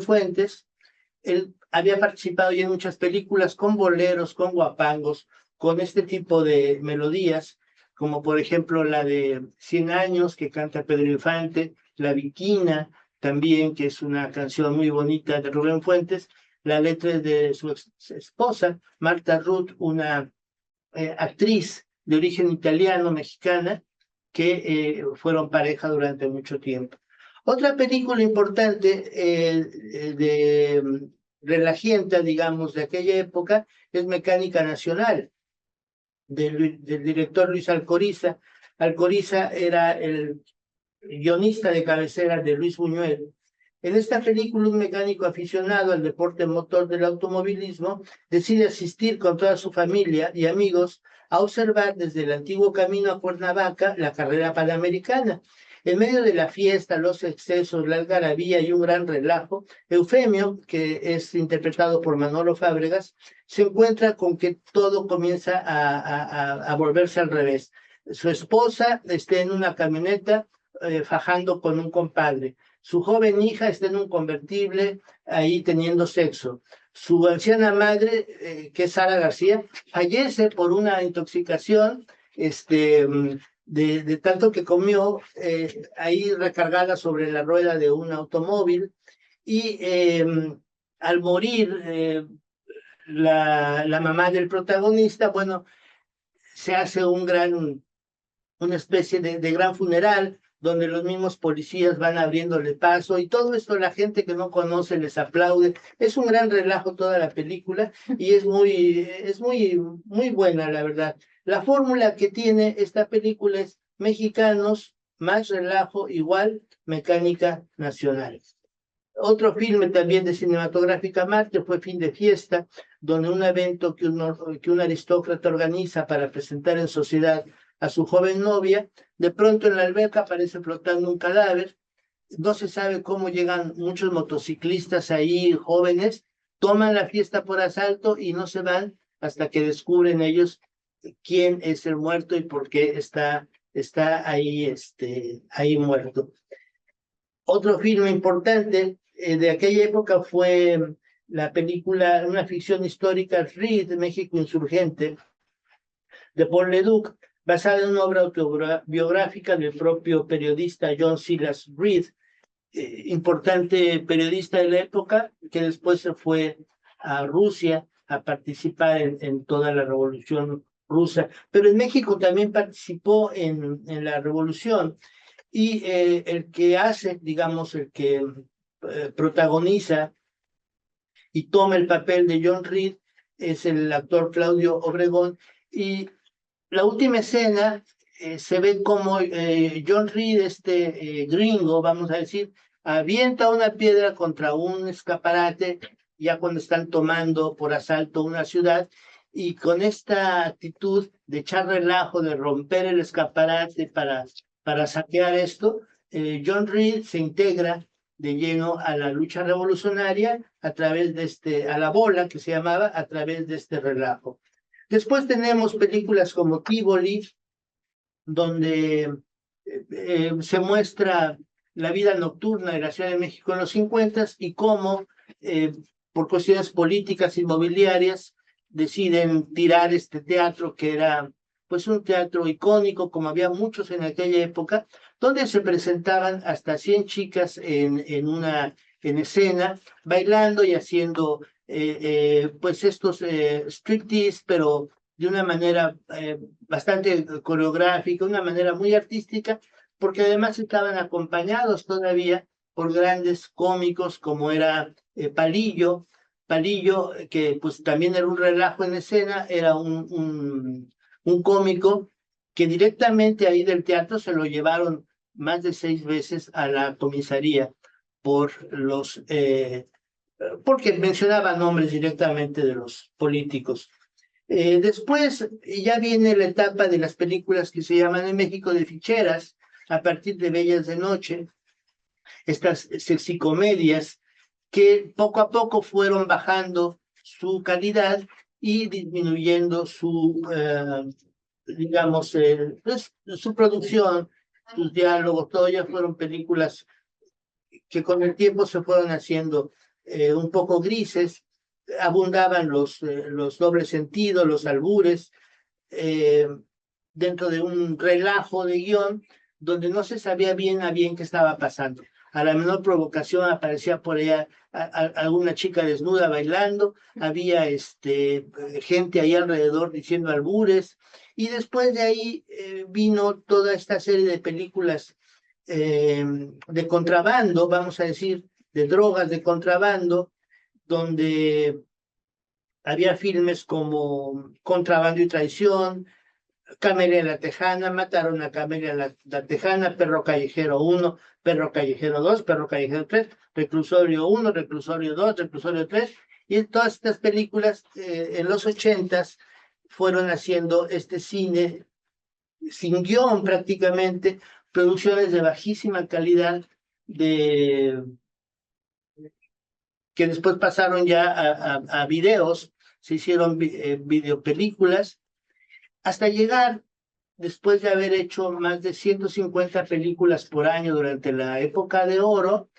Fuentes. Él había participado ya en muchas películas con boleros, con guapangos, con este tipo de melodías, como por ejemplo la de 100 años que canta Pedro Infante, La Viquina también, que es una canción muy bonita de Rubén Fuentes. La letra es de su esposa, Marta Ruth, una actriz de origen italiano-mexicana, que fueron pareja durante mucho tiempo. Otra película importante relajienta, digamos, de aquella época es Mecánica Nacional, del director Luis Alcoriza. Alcoriza era el guionista de cabecera de Luis Buñuel. En esta película, un mecánico aficionado al deporte motor del automovilismo decide asistir con toda su familia y amigos a observar desde el antiguo camino a Cuernavaca la carrera panamericana. En medio de la fiesta, los excesos, la algarabía y un gran relajo, Eufemio, que es interpretado por Manolo Fábregas, se encuentra con que todo comienza a volverse al revés. Su esposa está en una camioneta fajando con un compadre. Su joven hija está en un convertible ahí teniendo sexo. Su anciana madre, que es Sara García, fallece por una intoxicación de tanto que comió ahí recargada sobre la rueda de un automóvil. Y al morir la mamá del protagonista, bueno, se hace una especie de gran funeral donde los mismos policías van abriéndole paso y todo esto la gente que no conoce les aplaude. Es un gran relajo toda la película y muy buena, la verdad. La fórmula que tiene esta película es mexicanos, más relajo, igual Mecánica Nacional. Otro filme también de Cinematográfica Marte fue Fin de Fiesta, donde un evento que un aristócrata organiza para presentar en sociedad a su joven novia, de pronto en la alberca aparece flotando un cadáver. No se sabe cómo llegan muchos motociclistas ahí, jóvenes, toman la fiesta por asalto y no se van hasta que descubren ellos quién es el muerto y por qué está ahí muerto. Otro filme importante de aquella época fue la película, una ficción histórica, Reed, México Insurgente, de Paul Leduc, basada en una obra autobiográfica del propio periodista John Silas Reed, importante periodista de la época, que después se fue a Rusia a participar en toda la revolución rusa, pero en México también participó en la revolución. Y el que hace, digamos, el que protagoniza y toma el papel de John Reed es el actor Claudio Obregón. Y la última escena se ve como John Reed, gringo, vamos a decir, avienta una piedra contra un escaparate, ya cuando están tomando por asalto una ciudad, y con esta actitud de echar relajo, de romper el escaparate para saquear esto, John Reed se integra de lleno a la lucha revolucionaria a través de a la bola que se llamaba, a través de este relajo. Después tenemos películas como Tívoli, donde se muestra la vida nocturna de la Ciudad de México en los 50 y cómo, por cuestiones políticas inmobiliarias, deciden tirar este teatro que era pues un teatro icónico, como había muchos en aquella época, donde se presentaban hasta 100 chicas en escena, bailando y haciendo pues estos striptease, pero de una manera bastante coreográfica, una manera muy artística, porque además estaban acompañados todavía por grandes cómicos como era Palillo, que pues también era un relajo en escena, era un cómico que directamente ahí del teatro se lo llevaron más de 6 veces a la comisaría por porque mencionaba nombres directamente de los políticos. Después ya viene la etapa de las películas que se llaman en México de ficheras, a partir de Bellas de Noche, estas sexicomedias que poco a poco fueron bajando su calidad y disminuyendo digamos, pues, su producción, sus diálogos, todo ya fueron películas que con el tiempo se fueron haciendo un poco grises, abundaban los dobles sentidos, los albures, eh, dentro de un relajo de guión donde no se sabía bien a bien qué estaba pasando. A la menor provocación aparecía por allá alguna chica desnuda bailando, había gente ahí alrededor diciendo albures, y después de ahí vino toda esta serie de películas de contrabando, vamos a decir, de drogas de contrabando, donde había filmes como Contrabando y Traición, Camelia la Tejana, Mataron a Camelia la Tejana, Perro Callejero 1, Perro Callejero 2, Perro Callejero 3, Reclusorio 1, Reclusorio 2, Reclusorio 3, y todas estas películas en los 80s fueron haciendo este cine sin guión prácticamente, producciones de bajísima calidad, que después pasaron ya a videos, se hicieron videopelículas, hasta llegar, después de haber hecho más de 150 películas por año durante la época de oro,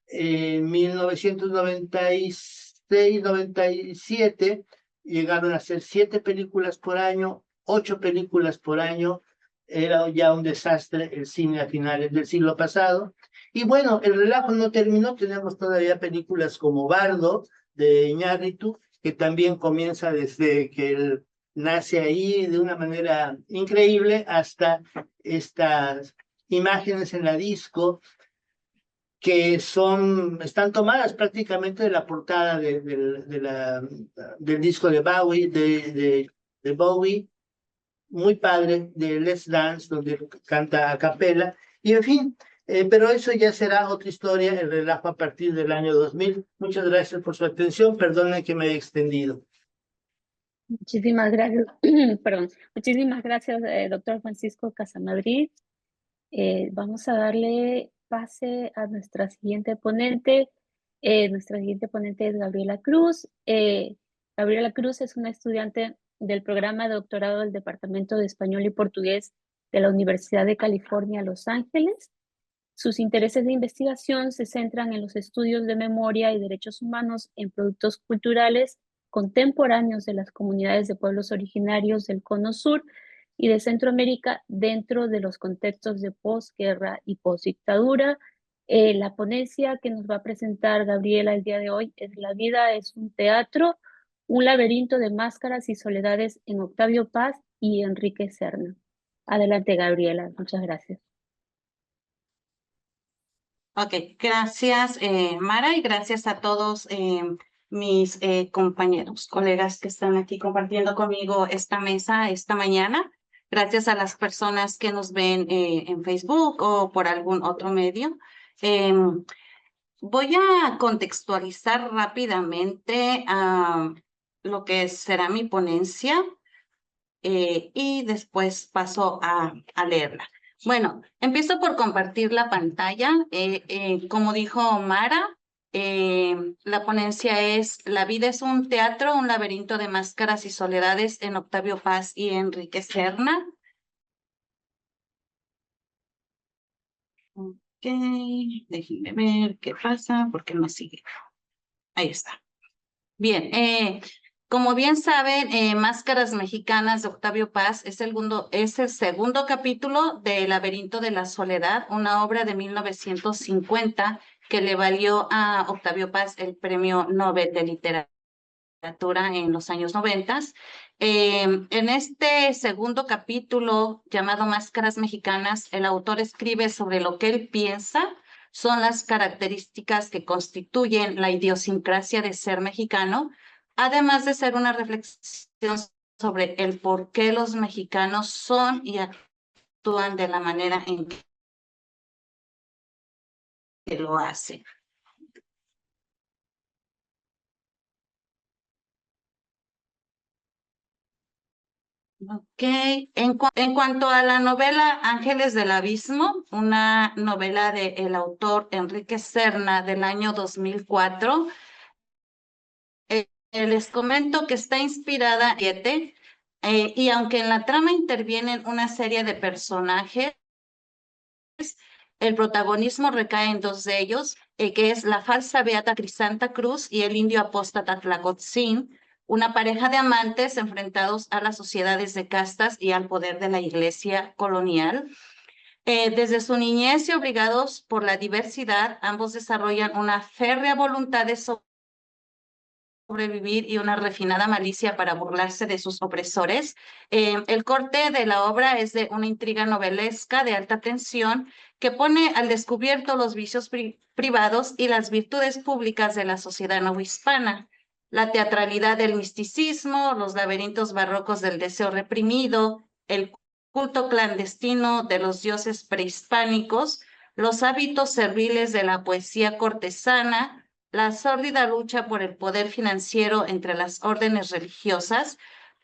en 1996-97 llegaron a hacer 7 películas por año, 8 películas por año. Era ya un desastre el cine a finales del siglo pasado. Y bueno, el relajo no terminó, tenemos todavía películas como Bardo de Iñárritu, que también comienza desde que él nace ahí de una manera increíble hasta estas imágenes en la disco que están tomadas prácticamente de la portada del disco de Bowie, de Bowie, muy padre, de Let's Dance, donde canta a capela, y en fin, pero eso ya será otra historia, el relajo a partir del año 2000. Muchas gracias por su atención, perdonen que me haya extendido. Muchísimas gracias, perdón, muchísimas gracias, doctor Francisco Casamadrid. Vamos a darle pase a nuestra siguiente ponente. Nuestra siguiente ponente es Gabriela Cruz. Gabriela Cruz es una estudiante del programa de doctorado del Departamento de Español y Portugués de la Universidad de California, Los Ángeles. Sus intereses de investigación se centran en los estudios de memoria y derechos humanos en productos culturales contemporáneos de las comunidades de pueblos originarios del Cono Sur y de Centroamérica dentro de los contextos de posguerra y posdictadura. La ponencia que nos va a presentar Gabriela el día de hoy es La vida es un teatro, un laberinto de máscaras y soledades en Octavio Paz y Enrique Serna. Adelante, Gabriela. Muchas gracias. Ok, gracias Mara, y gracias a todos mis compañeros, colegas que están aquí compartiendo conmigo esta mesa esta mañana. Gracias a las personas que nos ven en Facebook o por algún otro medio. Voy a contextualizar rápidamente lo que será mi ponencia y después paso a leerla. Bueno, empiezo por compartir la pantalla. Como dijo Mara, la ponencia es La vida es un teatro, un laberinto de máscaras y soledades en Octavio Paz y Enrique Serna. Ok, déjenme ver qué pasa, porque no sigue. Ahí está. Bien, como bien saben, Máscaras Mexicanas de Octavio Paz es el segundo capítulo de Laberinto de la Soledad, una obra de 1950 que le valió a Octavio Paz el Premio Nobel de Literatura. literatura en los años 90. En este segundo capítulo llamado Máscaras Mexicanas, el autor escribe sobre lo que él piensa son las características que constituyen la idiosincrasia de ser mexicano, además de ser una reflexión sobre el por qué los mexicanos son y actúan de la manera en que lo hacen. Ok, en cuanto a la novela Ángeles del Abismo, una novela del autor Enrique Serna del año 2004, les comento que está inspirada en Goethe, y aunque en la trama intervienen una serie de personajes, el protagonismo recae en dos de ellos, que es la falsa beata Crisanta Cruz y el indio apóstata Tlacotzin, una pareja de amantes enfrentados a las sociedades de castas y al poder de la iglesia colonial. Desde su niñez y obligados por la diversidad, ambos desarrollan una férrea voluntad de sobrevivir y una refinada malicia para burlarse de sus opresores. El corte de la obra es de una intriga novelesca de alta tensión que pone al descubierto los vicios privados y las virtudes públicas de la sociedad novohispana. La teatralidad del misticismo, los laberintos barrocos del deseo reprimido, el culto clandestino de los dioses prehispánicos, los hábitos serviles de la poesía cortesana, la sórdida lucha por el poder financiero entre las órdenes religiosas,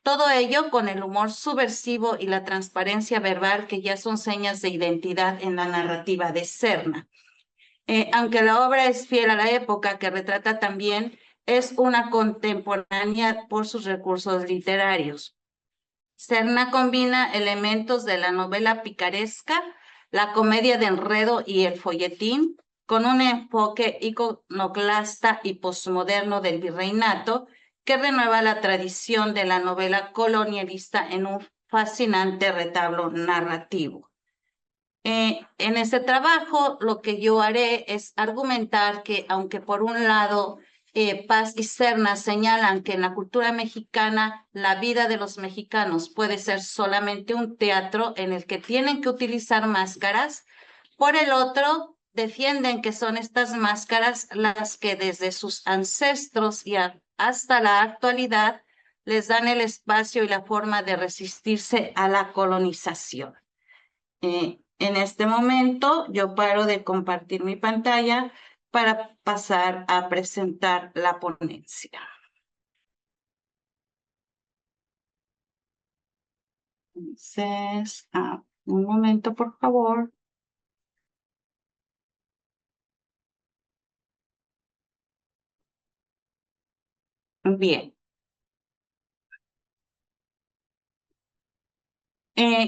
todo ello con el humor subversivo y la transparencia verbal que ya son señas de identidad en la narrativa de Serna. Aunque la obra es fiel a la época que retrata también, es una contemporánea por sus recursos literarios. Serna combina elementos de la novela picaresca, la comedia de enredo y el folletín, con un enfoque iconoclasta y posmoderno del virreinato que renueva la tradición de la novela colonialista en un fascinante retablo narrativo. En este trabajo lo que yo haré es argumentar que aunque por un lado Paz y Serna señalan que en la cultura mexicana la vida de los mexicanos puede ser solamente un teatro en el que tienen que utilizar máscaras, por el otro defienden que son estas máscaras las que desde sus ancestros y hasta la actualidad les dan el espacio y la forma de resistirse a la colonización. En este momento yo paro de compartir mi pantalla para pasar a presentar la ponencia. Entonces, un momento, por favor. Bien.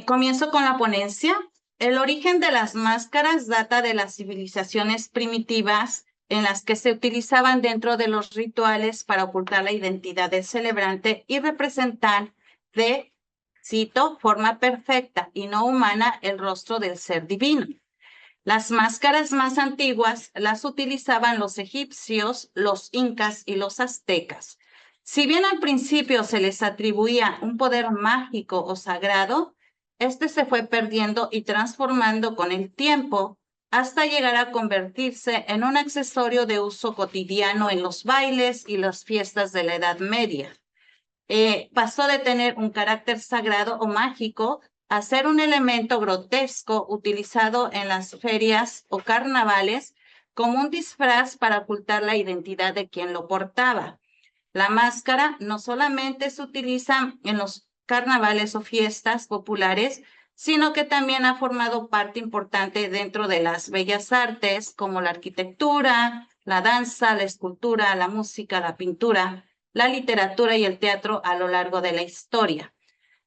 Comienzo con la ponencia. El origen de las máscaras data de las civilizaciones primitivas en las que se utilizaban dentro de los rituales para ocultar la identidad del celebrante y representar de, cito, forma perfecta y no humana el rostro del ser divino. Las máscaras más antiguas las utilizaban los egipcios, los incas y los aztecas. Si bien al principio se les atribuía un poder mágico o sagrado, este se fue perdiendo y transformando con el tiempo hasta llegar a convertirse en un accesorio de uso cotidiano en los bailes y las fiestas de la Edad Media. Pasó de tener un carácter sagrado o mágico a ser un elemento grotesco utilizado en las ferias o carnavales como un disfraz para ocultar la identidad de quien lo portaba. La máscara no solamente se utiliza en los carnavales o fiestas populares, sino que también ha formado parte importante dentro de las bellas artes, como la arquitectura, la danza, la escultura, la música, la pintura, la literatura y el teatro a lo largo de la historia.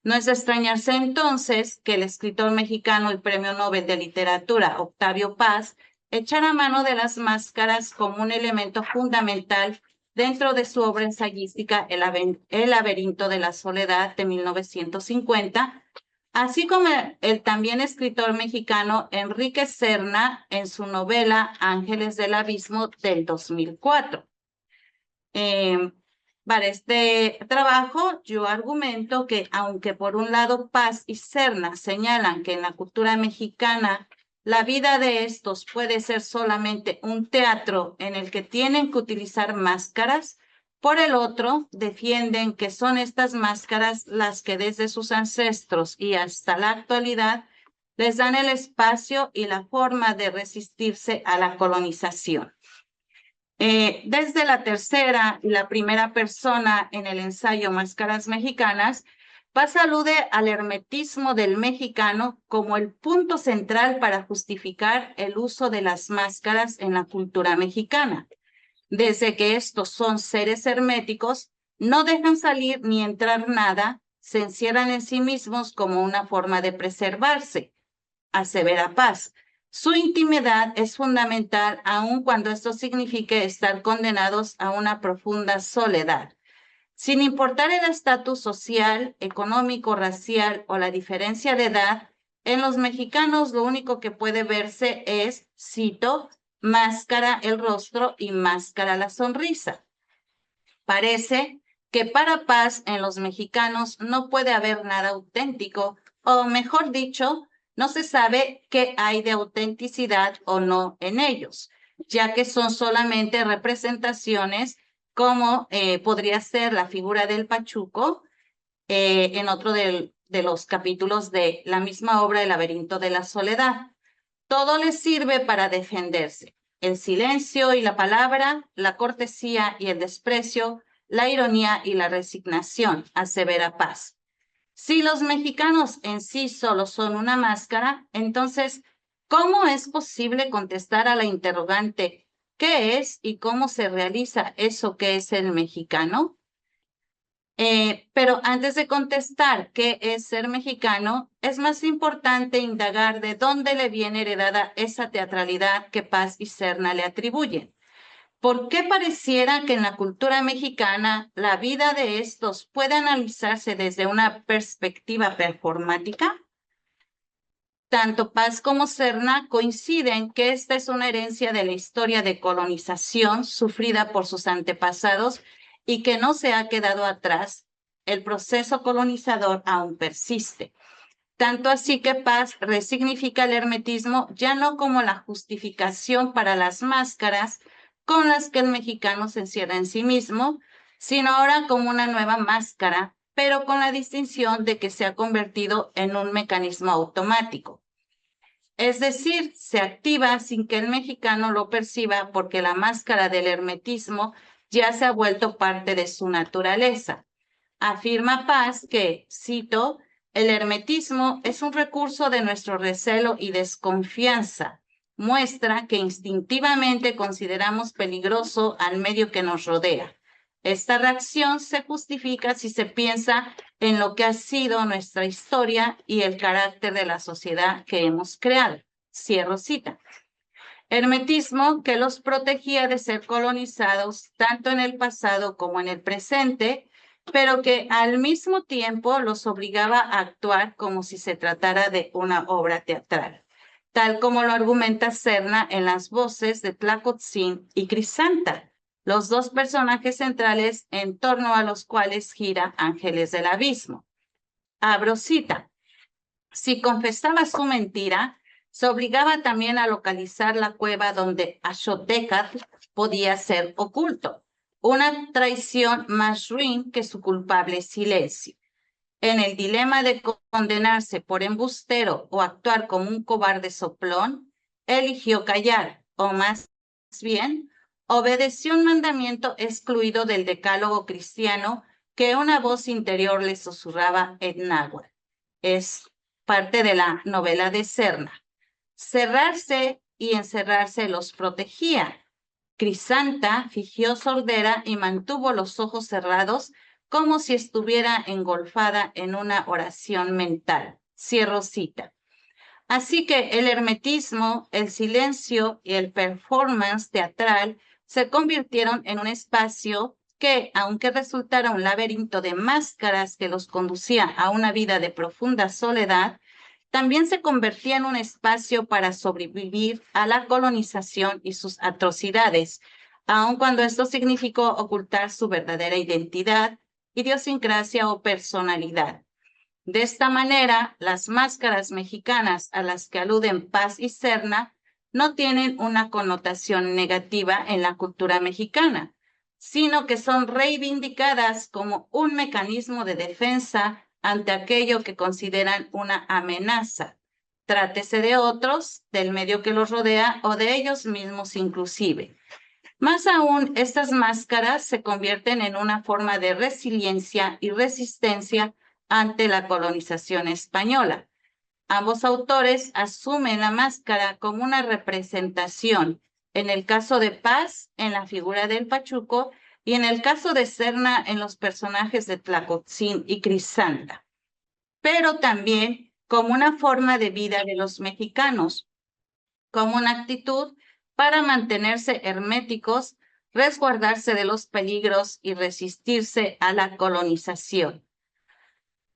No es de extrañarse entonces que el escritor mexicano y Premio Nobel de Literatura, Octavio Paz, echara mano de las máscaras como un elemento fundamental dentro de su obra ensayística El laberinto de la soledad de 1950, así como el también escritor mexicano Enrique Serna en su novela Ángeles del Abismo del 2004. Para este trabajo, yo argumento que aunque por un lado Paz y Serna señalan que en la cultura mexicana la vida de estos puede ser solamente un teatro en el que tienen que utilizar máscaras, por el otro, defienden que son estas máscaras las que desde sus ancestros y hasta la actualidad les dan el espacio y la forma de resistirse a la colonización. Desde la tercera y la primera persona en el ensayo Máscaras Mexicanas, Paz alude al hermetismo del mexicano como el punto central para justificar el uso de las máscaras en la cultura mexicana. Desde que estos son seres herméticos, no dejan salir ni entrar nada, se encierran en sí mismos como una forma de preservarse, asevera Paz. Su intimidad es fundamental aun cuando esto signifique estar condenados a una profunda soledad. Sin importar el estatus social, económico, racial o la diferencia de edad, en los mexicanos lo único que puede verse es, cito, máscara el rostro y máscara la sonrisa. Parece que para Paz en los mexicanos no puede haber nada auténtico, o mejor dicho, no se sabe qué hay de autenticidad o no en ellos, ya que son solamente representaciones como podría ser la figura del Pachuco en otro de los capítulos de la misma obra El laberinto de la soledad. Todo les sirve para defenderse. El silencio y la palabra, la cortesía y el desprecio, la ironía y la resignación, asevera Paz. Si los mexicanos en sí solo son una máscara, entonces, ¿cómo es posible contestar a la interrogante ¿qué es y cómo se realiza eso que es el mexicano? Pero antes de contestar qué es ser mexicano, es más importante indagar de dónde le viene heredada esa teatralidad que Paz y Serna le atribuyen. ¿Por qué pareciera que en la cultura mexicana la vida de estos puede analizarse desde una perspectiva performática? Tanto Paz como Serna coinciden que esta es una herencia de la historia de colonización sufrida por sus antepasados y que no se ha quedado atrás. El proceso colonizador aún persiste. Tanto así que Paz resignifica el hermetismo ya no como la justificación para las máscaras con las que el mexicano se encierra en sí mismo, sino ahora como una nueva máscara, pero con la distinción de que se ha convertido en un mecanismo automático. Es decir, se activa sin que el mexicano lo perciba porque la máscara del hermetismo ya se ha vuelto parte de su naturaleza. Afirma Paz que, cito, el hermetismo es un recurso de nuestro recelo y desconfianza. Muestra que instintivamente consideramos peligroso al medio que nos rodea. Esta reacción se justifica si se piensa en lo que ha sido nuestra historia y el carácter de la sociedad que hemos creado. Cierro cita. Hermetismo que los protegía de ser colonizados tanto en el pasado como en el presente, pero que al mismo tiempo los obligaba a actuar como si se tratara de una obra teatral, tal como lo argumenta Serna en las voces de Tlacotzin y Crisanta, los dos personajes centrales en torno a los cuales gira Ángeles del Abismo. Abro cita. Si confesaba su mentira, se obligaba también a localizar la cueva donde Axotecatl podía ser oculto, una traición más ruin que su culpable silencio. En el dilema de condenarse por embustero o actuar como un cobarde soplón, eligió callar, o más bien, obedeció un mandamiento excluido del decálogo cristiano que una voz interior le susurraba en náhuatl. Es parte de la novela de Serna. Cerrarse y encerrarse los protegía. Crisanta fingió sordera y mantuvo los ojos cerrados como si estuviera engolfada en una oración mental. Cierro cita. Así que el hermetismo, el silencio y el performance teatral se convirtieron en un espacio que, aunque resultara un laberinto de máscaras que los conducía a una vida de profunda soledad, también se convertía en un espacio para sobrevivir a la colonización y sus atrocidades, aun cuando esto significó ocultar su verdadera identidad, idiosincrasia o personalidad. De esta manera, las máscaras mexicanas a las que aluden Paz y Serna no tienen una connotación negativa en la cultura mexicana, sino que son reivindicadas como un mecanismo de defensa ante aquello que consideran una amenaza, trátese de otros, del medio que los rodea o de ellos mismos inclusive. Más aún, estas máscaras se convierten en una forma de resiliencia y resistencia ante la colonización española. Ambos autores asumen la máscara como una representación, en el caso de Paz, en la figura del Pachuco, y en el caso de Serna, en los personajes de Tlacotzin y Crisanta, pero también como una forma de vida de los mexicanos, como una actitud para mantenerse herméticos, resguardarse de los peligros y resistirse a la colonización.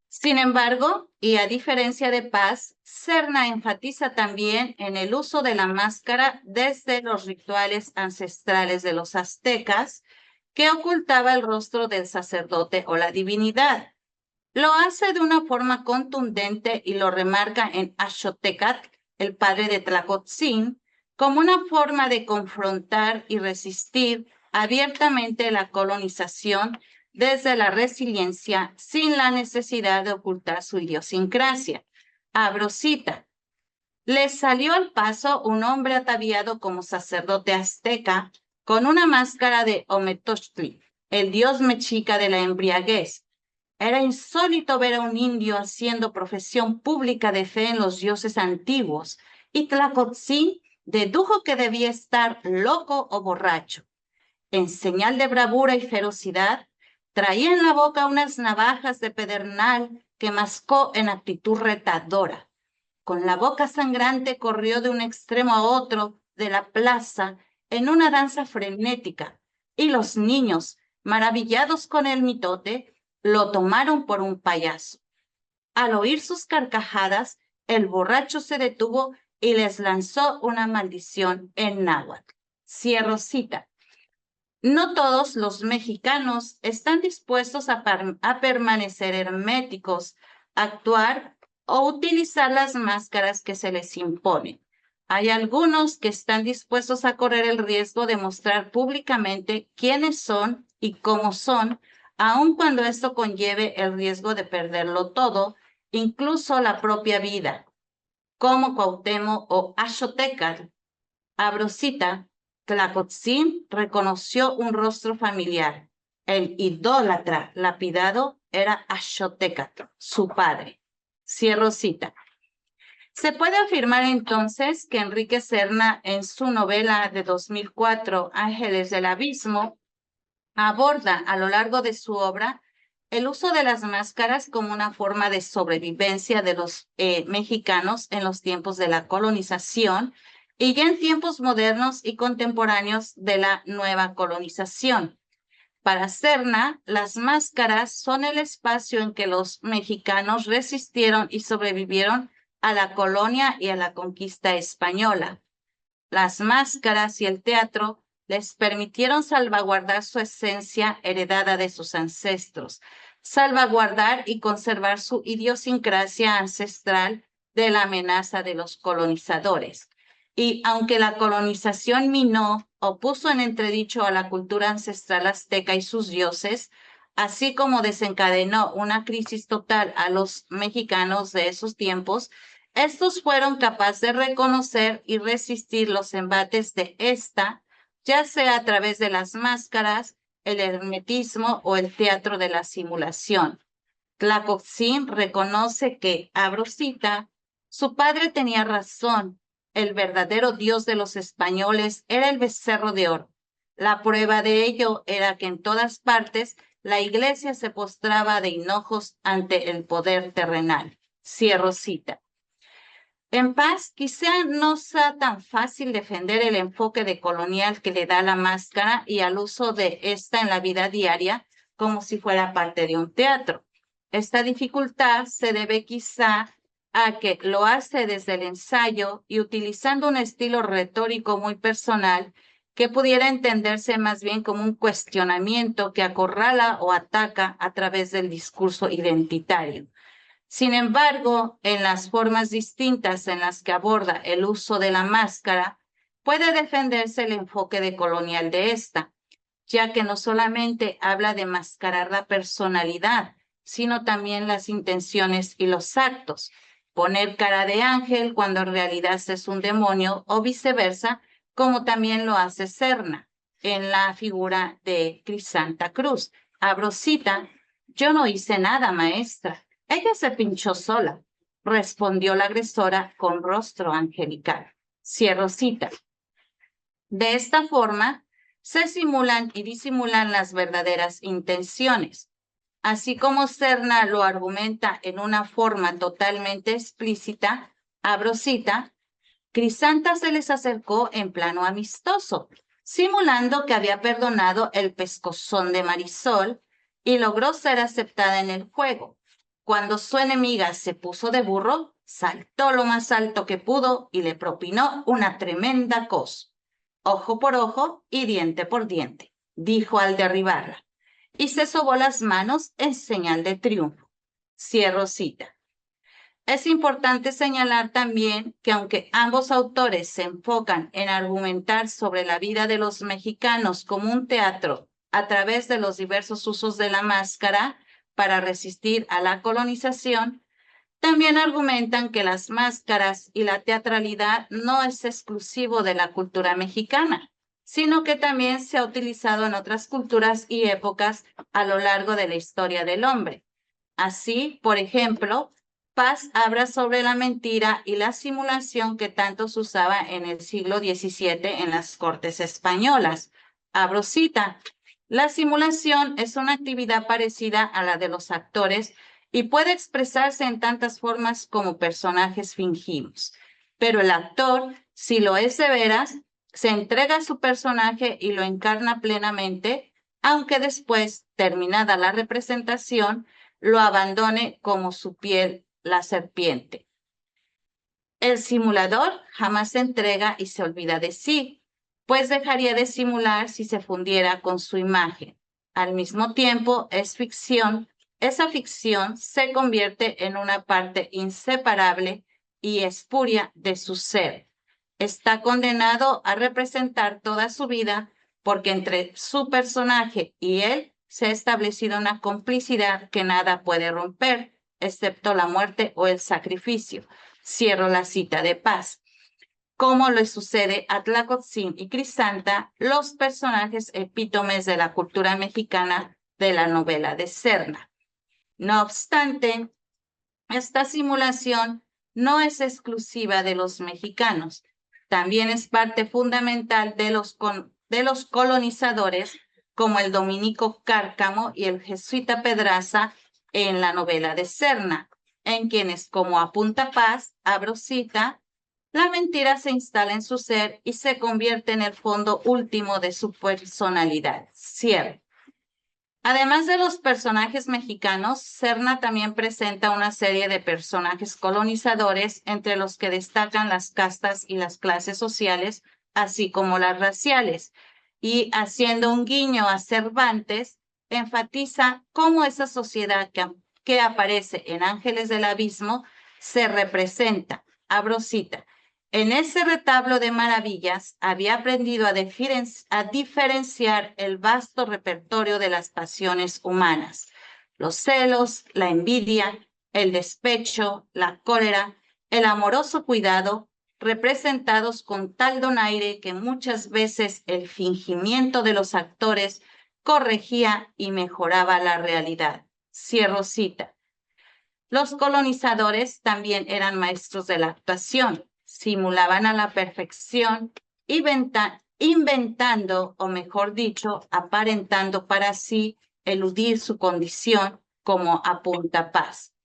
Sin embargo, y a diferencia de Paz, Serna enfatiza también en el uso de la máscara desde los rituales ancestrales de los aztecas, que ocultaba el rostro del sacerdote o la divinidad. Lo hace de una forma contundente y lo remarca en Axotécatl, el padre de Tlacotzin, como una forma de confrontar y resistir abiertamente la colonización desde la resiliencia sin la necesidad de ocultar su idiosincrasia. Abro cita. Le salió al paso un hombre ataviado como sacerdote azteca con una máscara de Ometochtli, el dios mexica de la embriaguez. Era insólito ver a un indio haciendo profesión pública de fe en los dioses antiguos, y Tlacotzin dedujo que debía estar loco o borracho. En señal de bravura y ferocidad, traía en la boca unas navajas de pedernal que mascó en actitud retadora. Con la boca sangrante corrió de un extremo a otro de la plaza en una danza frenética, y los niños, maravillados con el mitote, lo tomaron por un payaso. Al oír sus carcajadas, el borracho se detuvo y les lanzó una maldición en náhuatl. Cierro cita. No todos los mexicanos están dispuestos a permanecer herméticos, actuar o utilizar las máscaras que se les imponen. Hay algunos que están dispuestos a correr el riesgo de mostrar públicamente quiénes son y cómo son, aun cuando esto conlleve el riesgo de perderlo todo, incluso la propia vida, como Cuauhtémoc o Axotécatl. Abro cita. Tlacotzin reconoció un rostro familiar. El idólatra lapidado era Axotécatl, su padre. Cierro cita. Se puede afirmar entonces que Enrique Serna, en su novela de 2004, Ángeles del Abismo, aborda a lo largo de su obra el uso de las máscaras como una forma de sobrevivencia de los mexicanos en los tiempos de la colonización y ya en tiempos modernos y contemporáneos de la nueva colonización. Para Serna, las máscaras son el espacio en que los mexicanos resistieron y sobrevivieron a la colonia y a la conquista española. Las máscaras y el teatro les permitieron salvaguardar su esencia heredada de sus ancestros, salvaguardar y conservar su idiosincrasia ancestral de la amenaza de los colonizadores. Y aunque la colonización minó o puso en entredicho a la cultura ancestral azteca y sus dioses, así como desencadenó una crisis total a los mexicanos de esos tiempos, estos fueron capaces de reconocer y resistir los embates de esta, ya sea a través de las máscaras, el hermetismo o el teatro de la simulación. Tlacotzin reconoce que, abro cita, su padre tenía razón. El verdadero Dios de los españoles era el becerro de oro. La prueba de ello era que en todas partes la iglesia se postraba de hinojos ante el poder terrenal. Cierro cita. En Paz, quizá no sea tan fácil defender el enfoque de colonial que le da la máscara y al uso de esta en la vida diaria como si fuera parte de un teatro. Esta dificultad se debe quizá a que lo hace desde el ensayo y utilizando un estilo retórico muy personal que pudiera entenderse más bien como un cuestionamiento que acorrala o ataca a través del discurso identitario. Sin embargo, en las formas distintas en las que aborda el uso de la máscara, puede defenderse el enfoque decolonial de esta, ya que no solamente habla de mascarar la personalidad, sino también las intenciones y los actos. Poner cara de ángel cuando en realidad es un demonio o viceversa, como también lo hace Serna en la figura de Crisanta Cruz. Abro cita: yo no hice nada, maestra. Ella se pinchó sola, respondió la agresora con rostro angelical. Cierro cita. De esta forma, se simulan y disimulan las verdaderas intenciones. Así como Serna lo argumenta en una forma totalmente explícita, abro cita, Crisanta se les acercó en plano amistoso, simulando que había perdonado el pescozón de Marisol y logró ser aceptada en el juego. Cuando su enemiga se puso de burro, saltó lo más alto que pudo y le propinó una tremenda cos. Ojo por ojo y diente por diente, dijo al derribarla, y se sobó las manos en señal de triunfo. Cierro cita. Es importante señalar también que aunque ambos autores se enfocan en argumentar sobre la vida de los mexicanos como un teatro a través de los diversos usos de la máscara para resistir a la colonización, también argumentan que las máscaras y la teatralidad no es exclusivo de la cultura mexicana, sino que también se ha utilizado en otras culturas y épocas a lo largo de la historia del hombre. Así, por ejemplo, Paz habla sobre la mentira y la simulación que tanto se usaba en el siglo XVII en las cortes españolas. Abro cita: la simulación es una actividad parecida a la de los actores y puede expresarse en tantas formas como personajes fingidos. Pero el actor, si lo es de veras, se entrega a su personaje y lo encarna plenamente, aunque después, terminada la representación, lo abandone como su piel la serpiente. El simulador jamás se entrega y se olvida de sí, pues dejaría de simular si se fundiera con su imagen. Al mismo tiempo, es ficción. Esa ficción se convierte en una parte inseparable y espuria de su ser. Está condenado a representar toda su vida porque entre su personaje y él se ha establecido una complicidad que nada puede romper, excepto la muerte o el sacrificio. Cierro la cita de Paz. Como le sucede a Tlacotzin y Crisanta, los personajes epítomes de la cultura mexicana de la novela de Serna. No obstante, esta simulación no es exclusiva de los mexicanos. También es parte fundamental de los colonizadores, como el dominico Cárcamo y el jesuita Pedraza en la novela de Serna, en quienes, como apunta Paz, abro cita, la mentira se instala en su ser y se convierte en el fondo último de su personalidad. Cierro. Además de los personajes mexicanos, Serna también presenta una serie de personajes colonizadores, entre los que destacan las castas y las clases sociales, así como las raciales. Y haciendo un guiño a Cervantes, enfatiza cómo esa sociedad que aparece en Ángeles del Abismo se representa. Abro cita. En ese retablo de maravillas había aprendido a diferenciar el vasto repertorio de las pasiones humanas, los celos, la envidia, el despecho, la cólera, el amoroso cuidado, representados con tal donaire que muchas veces el fingimiento de los actores corregía y mejoraba la realidad. Cierro cita. Los colonizadores también eran maestros de la actuación. Simulaban a la perfección, inventando, o mejor dicho, aparentando para sí eludir su condición, como apunta Paz.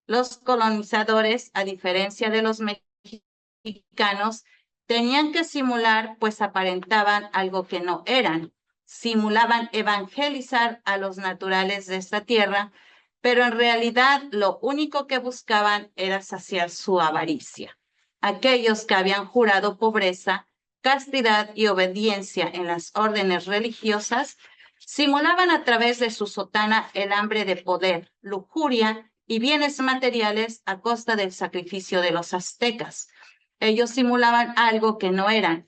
Los colonizadores, a diferencia de los mexicanos, tenían que simular, pues aparentaban algo que no eran. Simulaban evangelizar a los naturales de esta tierra, pero en realidad lo único que buscaban era saciar su avaricia. Aquellos que habían jurado pobreza castidad y obediencia en las órdenes religiosas, simulaban a través de su sotana el hambre de poder, lujuria y bienes materiales a costa del sacrificio de los aztecas. Ellos simulaban algo que no eran,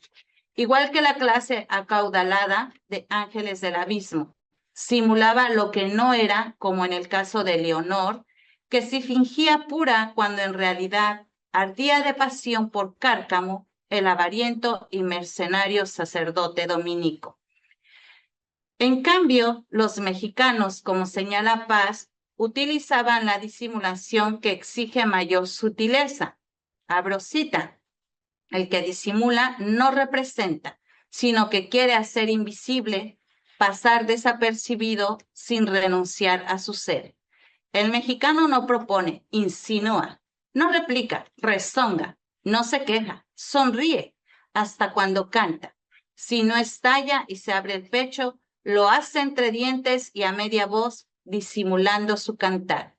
igual que la clase acaudalada de ángeles del abismo. Simulaba lo que no era, como en el caso de Leonor, que se fingía pura cuando en realidad ardía de pasión por Cárcamo, el avariento y mercenario sacerdote dominico. En cambio, los mexicanos, como señala Paz, utilizaban la disimulación que exige mayor sutileza. Abro cita. El que disimula no representa, sino que quiere hacer invisible, pasar desapercibido sin renunciar a su ser. El mexicano no propone, insinúa, no replica, rezonga, no se queja, sonríe, hasta cuando canta. Si no estalla y se abre el pecho, lo hace entre dientes y a media voz, disimulando su cantar.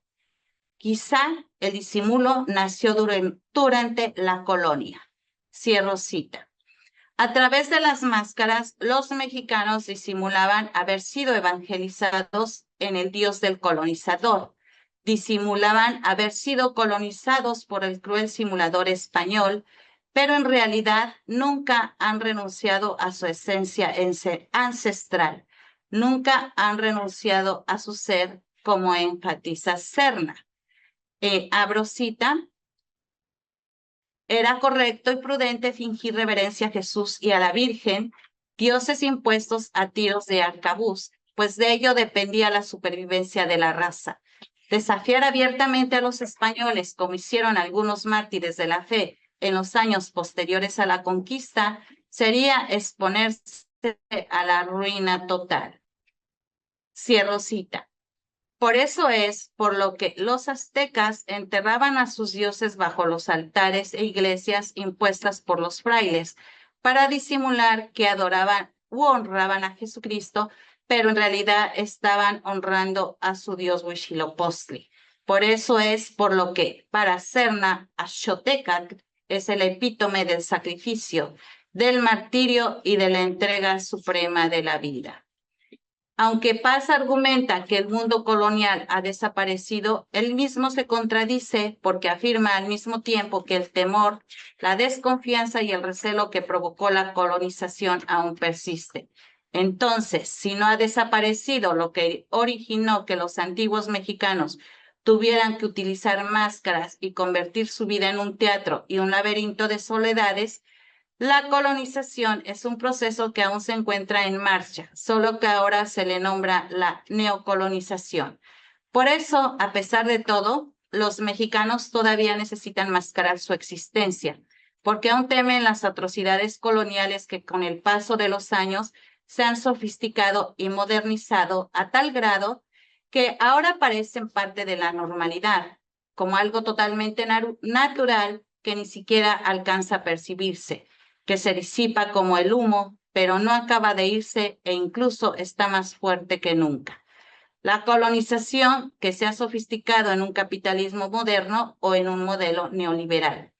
Quizá el disimulo nació durante la colonia. Cierro cita. A través de las máscaras, los mexicanos disimulaban haber sido evangelizados en el Dios del colonizador. Disimulaban haber sido colonizados por el cruel simulador español, pero en realidad nunca han renunciado a su esencia ancestral. Nunca han renunciado a su ser, como enfatiza Serna. Abro cita. Era correcto y prudente fingir reverencia a Jesús y a la Virgen, dioses impuestos a tiros de arcabuz, pues de ello dependía la supervivencia de la raza. Desafiar abiertamente a los españoles, como hicieron algunos mártires de la fe en los años posteriores a la conquista, sería exponerse a la ruina total. Cierro cita. Por eso es por lo que los aztecas enterraban a sus dioses bajo los altares e iglesias impuestas por los frailes, para disimular que adoraban u honraban a Jesucristo, pero en realidad estaban honrando a su dios Huitzilopochtli. Por eso es por lo que para Serna, Axotecatl es el epítome del sacrificio, del martirio y de la entrega suprema de la vida. Aunque Paz argumenta que el mundo colonial ha desaparecido, él mismo se contradice porque afirma al mismo tiempo que el temor, la desconfianza y el recelo que provocó la colonización aún persiste. Entonces, si no ha desaparecido lo que originó que los antiguos mexicanos tuvieran que utilizar máscaras y convertir su vida en un teatro y un laberinto de soledades, la colonización es un proceso que aún se encuentra en marcha, solo que ahora se le nombra la neocolonización. Por eso, a pesar de todo, los mexicanos todavía necesitan mascarar su existencia, porque aún temen las atrocidades coloniales que con el paso de los años se han sofisticado y modernizado a tal grado que ahora parecen parte de la normalidad, como algo totalmente natural que ni siquiera alcanza a percibirse, que se disipa como el humo, pero no acaba de irse e incluso está más fuerte que nunca. La colonización que se ha sofisticado en un capitalismo moderno o en un modelo neoliberal.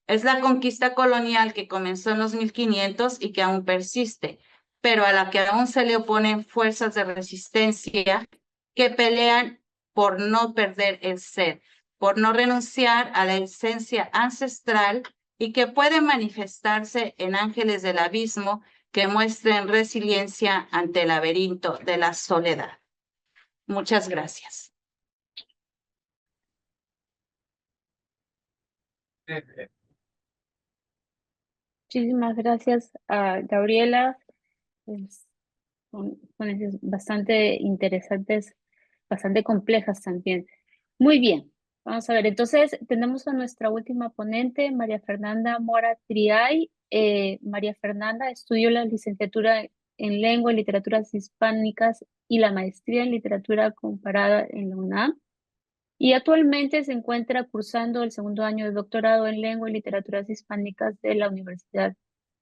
Es la conquista colonial que comenzó en los 1500 y que aún persiste, pero a la que aún se le oponen fuerzas de resistencia que pelean por no perder el ser, por no renunciar a la esencia ancestral y que pueden manifestarse en ángeles del abismo que muestren resiliencia ante el laberinto de la soledad. Muchas gracias. Muchísimas gracias a Gabriela. Son ponencias bastante interesantes, bastante complejas también. Muy bien, vamos a ver. Entonces, tenemos a nuestra última ponente, María Fernanda Mora Triay. María Fernanda estudió la licenciatura en Lengua y Literaturas Hispánicas y la maestría en Literatura Comparada en la UNAM. Y actualmente se encuentra cursando el segundo año de doctorado en Lengua y Literaturas Hispánicas de la Universidad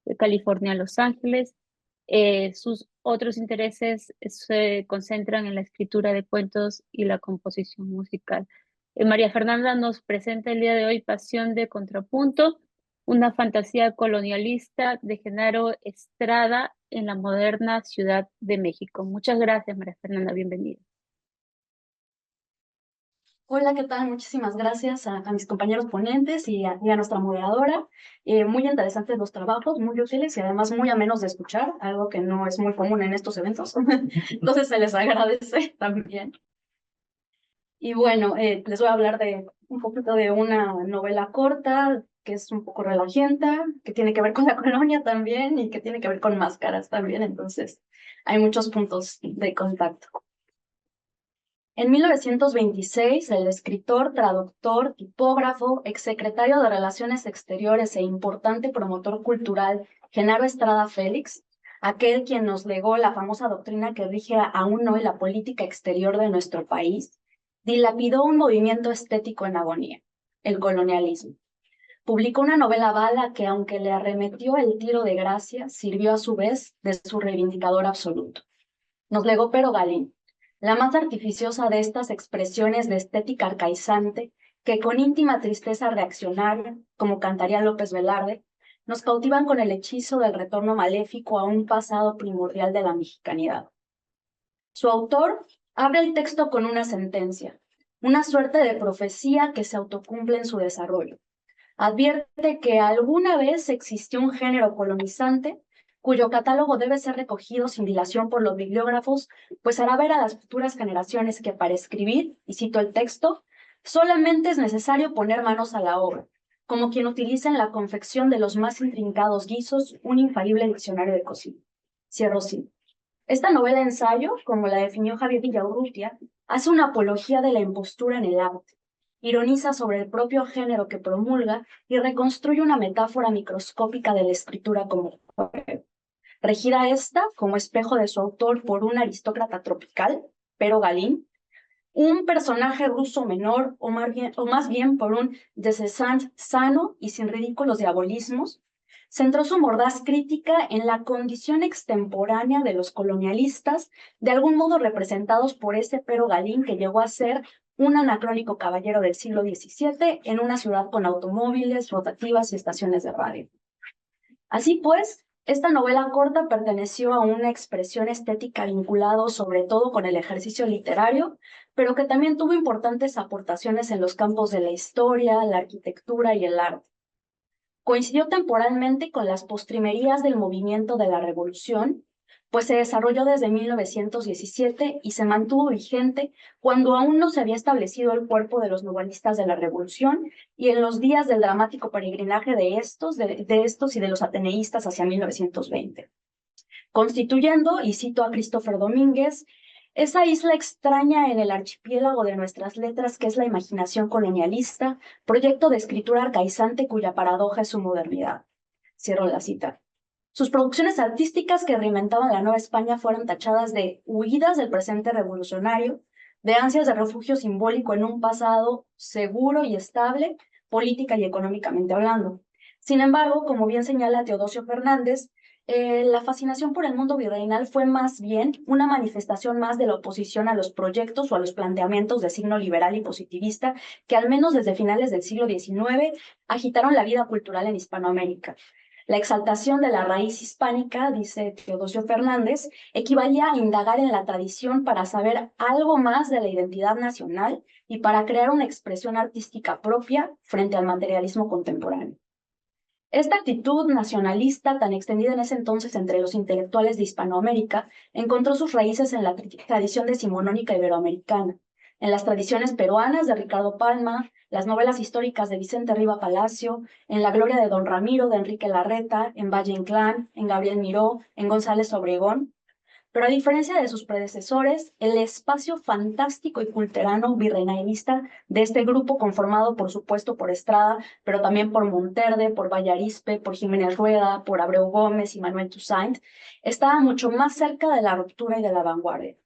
de California, Los Ángeles. Sus otros intereses se concentran en la escritura de cuentos y la composición musical. María Fernanda nos presenta el día de hoy Pasión de Contrapunto, una fantasía colonialista de Genaro Estrada en la moderna Ciudad de México. Muchas gracias, María Fernanda, bienvenida. Hola, ¿qué tal? Muchísimas gracias a mis compañeros ponentes y a nuestra moderadora. Muy interesantes los trabajos, muy útiles y además muy amenos de escuchar, algo que no es muy común en estos eventos. Entonces se les agradece también. Y bueno, les voy a hablar de un poquito de una novela corta que es un poco relajienta, que tiene que ver con la colonia también y que tiene que ver con máscaras también. Entonces hay muchos puntos de contacto. En 1926, el escritor, traductor, tipógrafo, exsecretario de Relaciones Exteriores e importante promotor cultural, Genaro Estrada Félix, aquel quien nos legó la famosa doctrina que rige aún hoy la política exterior de nuestro país, dilapidó un movimiento estético en agonía, el colonialismo. Publicó una novela bala que, aunque le arremetió el tiro de gracia, sirvió a su vez de su reivindicador absoluto. Nos legó Pero Galín, la más artificiosa de estas expresiones de estética arcaizante que con íntima tristeza reaccionaria, como cantaría López Velarde, nos cautivan con el hechizo del retorno maléfico a un pasado primordial de la mexicanidad. Su autor abre el texto con una sentencia, una suerte de profecía que se autocumple en su desarrollo. Advierte que alguna vez existió un género colonizante cuyo catálogo debe ser recogido sin dilación por los bibliógrafos, pues hará ver a las futuras generaciones que para escribir, y cito el texto, solamente es necesario poner manos a la obra, como quien utiliza en la confección de los más intrincados guisos un infalible diccionario de cocina. Cierro sí. Esta novela ensayo, como la definió Javier Villaurrutia, hace una apología de la impostura en el arte, ironiza sobre el propio género que promulga y reconstruye una metáfora microscópica de la escritura como juego. Regida esta como espejo de su autor por un aristócrata tropical, Pero Galín, un personaje ruso menor o más bien por un de Cézanne sano y sin ridículos diabolismos, centró su mordaz crítica en la condición extemporánea de los colonialistas, de algún modo representados por ese Pero Galín que llegó a ser un anacrónico caballero del siglo XVII en una ciudad con automóviles, rotativas y estaciones de radio. Así pues, esta novela corta perteneció a una expresión estética vinculada sobre todo con el ejercicio literario, pero que también tuvo importantes aportaciones en los campos de la historia, la arquitectura y el arte. Coincidió temporalmente con las postrimerías del movimiento de la Revolución, pues se desarrolló desde 1917 y se mantuvo vigente cuando aún no se había establecido el cuerpo de los novelistas de la Revolución y en los días del dramático peregrinaje de estos y de los ateneístas hacia 1920. Constituyendo, y cito a Christopher Domínguez, esa isla extraña en el archipiélago de nuestras letras que es la imaginación colonialista, proyecto de escritura arcaizante cuya paradoja es su modernidad. Cierro la cita. Sus producciones artísticas que reinventaban la Nueva España fueron tachadas de huidas del presente revolucionario, de ansias de refugio simbólico en un pasado seguro y estable, política y económicamente hablando. Sin embargo, como bien señala Teodosio Fernández, la fascinación por el mundo virreinal fue más bien una manifestación más de la oposición a los proyectos o a los planteamientos de signo liberal y positivista que al menos desde finales del siglo XIX agitaron la vida cultural en Hispanoamérica. La exaltación de la raíz hispánica, dice Teodosio Fernández, equivalía a indagar en la tradición para saber algo más de la identidad nacional y para crear una expresión artística propia frente al materialismo contemporáneo. Esta actitud nacionalista, tan extendida en ese entonces entre los intelectuales de Hispanoamérica, encontró sus raíces en la tradición decimonónica iberoamericana, en las tradiciones peruanas de Ricardo Palma, las novelas históricas de Vicente Riva Palacio, en La Gloria de Don Ramiro de Enrique Larreta, en Valle Inclán, en Gabriel Miró, en González Obregón. Pero a diferencia de sus predecesores, el espacio fantástico y culterano virreinalista de este grupo, conformado por supuesto por Estrada, pero también por Monterde, por Vallarispe, por Jiménez Rueda, por Abreu Gómez y Manuel Toussaint, estaba mucho más cerca de la ruptura y de la vanguardia.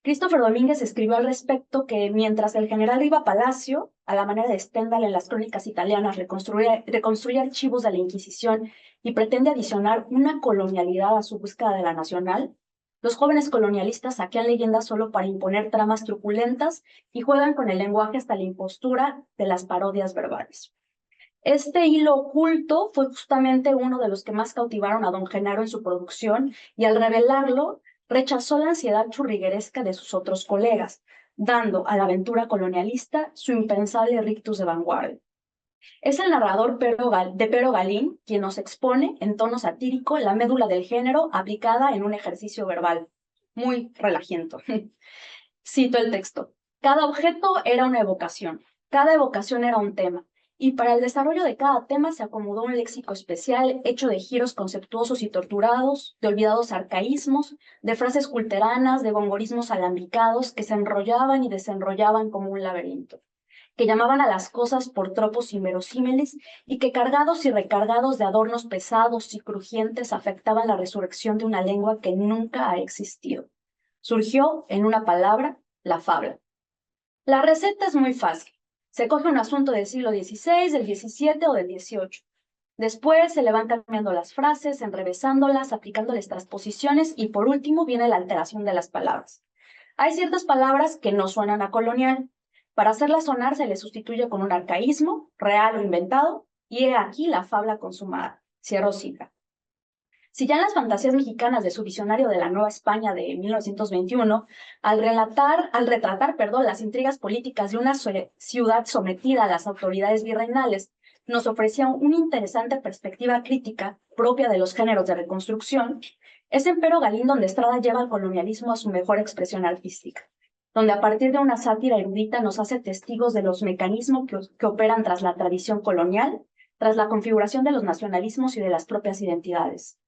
Christopher Domínguez escribió al respecto que mientras el general Riva Palacio, a la manera de Stendhal en las crónicas italianas, reconstruye archivos de la Inquisición y pretende adicionar una colonialidad a su búsqueda de la nacional, los jóvenes colonialistas saquean leyendas solo para imponer tramas truculentas y juegan con el lenguaje hasta la impostura de las parodias verbales. Este hilo oculto fue justamente uno de los que más cautivaron a don Genaro en su producción y al revelarlo rechazó la ansiedad churrigueresca de sus otros colegas, dando a la aventura colonialista su impensable rictus de vanguardia. Es el narrador de Pero Galín quien nos expone en tono satírico la médula del género aplicada en un ejercicio verbal. Muy relajiento. Cito el texto. Cada objeto era una evocación, cada evocación era un tema, y para el desarrollo de cada tema se acomodó un léxico especial hecho de giros conceptuosos y torturados, de olvidados arcaísmos, de frases culteranas, de gongorismos alambicados que se enrollaban y desenrollaban como un laberinto, que llamaban a las cosas por tropos inverosímiles y que cargados y recargados de adornos pesados y crujientes afectaban la resurrección de una lengua que nunca ha existido. Surgió, en una palabra, la fabla. La receta es muy fácil. Se coge un asunto del siglo XVI, del XVII o del XVIII. Después se le van cambiando las frases, enrevesándolas, aplicándoles transposiciones y por último viene la alteración de las palabras. Hay ciertas palabras que no suenan a colonial. Para hacerlas sonar se les sustituye con un arcaísmo, real o inventado, y he aquí la fabla consumada. Cierro cita. Si ya en las fantasías mexicanas de su visionario de la Nueva España de 1921, al retratar, las intrigas políticas de una ciudad sometida a las autoridades virreinales, nos ofrecía una interesante perspectiva crítica propia de los géneros de reconstrucción, es en Pero Galín donde Estrada lleva al colonialismo a su mejor expresión artística, donde a partir de una sátira erudita nos hace testigos de los mecanismos que operan tras la tradición colonial, tras la configuración de los nacionalismos y de las propias identidades.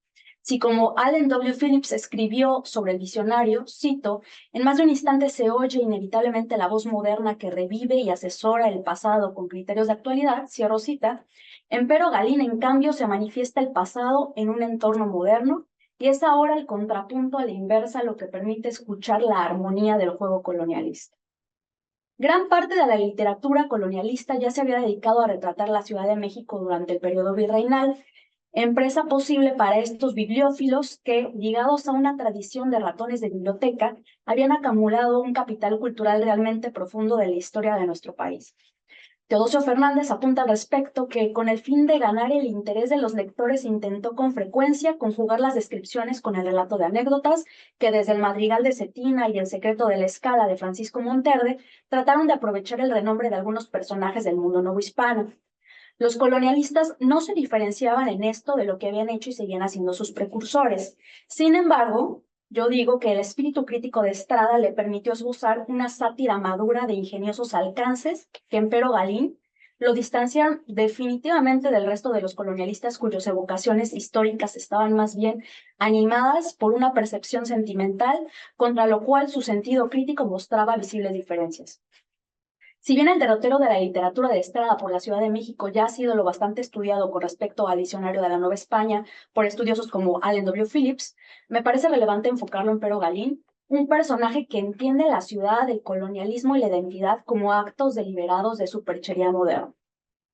Si como Allen W. Phillips escribió sobre el visionario, cito, en más de un instante se oye inevitablemente la voz moderna que revive y asesora el pasado con criterios de actualidad, cierro cita, empero Galín en cambio se manifiesta el pasado en un entorno moderno y es ahora el contrapunto a la inversa lo que permite escuchar la armonía del juego colonialista. Gran parte de la literatura colonialista ya se había dedicado a retratar la Ciudad de México durante el periodo virreinal, empresa posible para estos bibliófilos que, ligados a una tradición de ratones de biblioteca, habían acumulado un capital cultural realmente profundo de la historia de nuestro país. Teodosio Fernández apunta al respecto que, con el fin de ganar el interés de los lectores, intentó con frecuencia conjugar las descripciones con el relato de anécdotas que desde el Madrigal de Cetina y el Secreto de la Escala de Francisco Monterde trataron de aprovechar el renombre de algunos personajes del mundo novohispano. Los colonialistas no se diferenciaban en esto de lo que habían hecho y seguían haciendo sus precursores. Sin embargo, yo digo que el espíritu crítico de Estrada le permitió esbozar una sátira madura de ingeniosos alcances que empero Galín lo distanciaron definitivamente del resto de los colonialistas cuyas evocaciones históricas estaban más bien animadas por una percepción sentimental, contra lo cual su sentido crítico mostraba visibles diferencias. Si bien el derrotero de la literatura de Estrada por la Ciudad de México ya ha sido lo bastante estudiado con respecto al visionario de la Nueva España por estudiosos como Allen W. Phillips, me parece relevante enfocarlo en Pero Galín, un personaje que entiende la ciudad, el colonialismo y la identidad como actos deliberados de superchería moderna.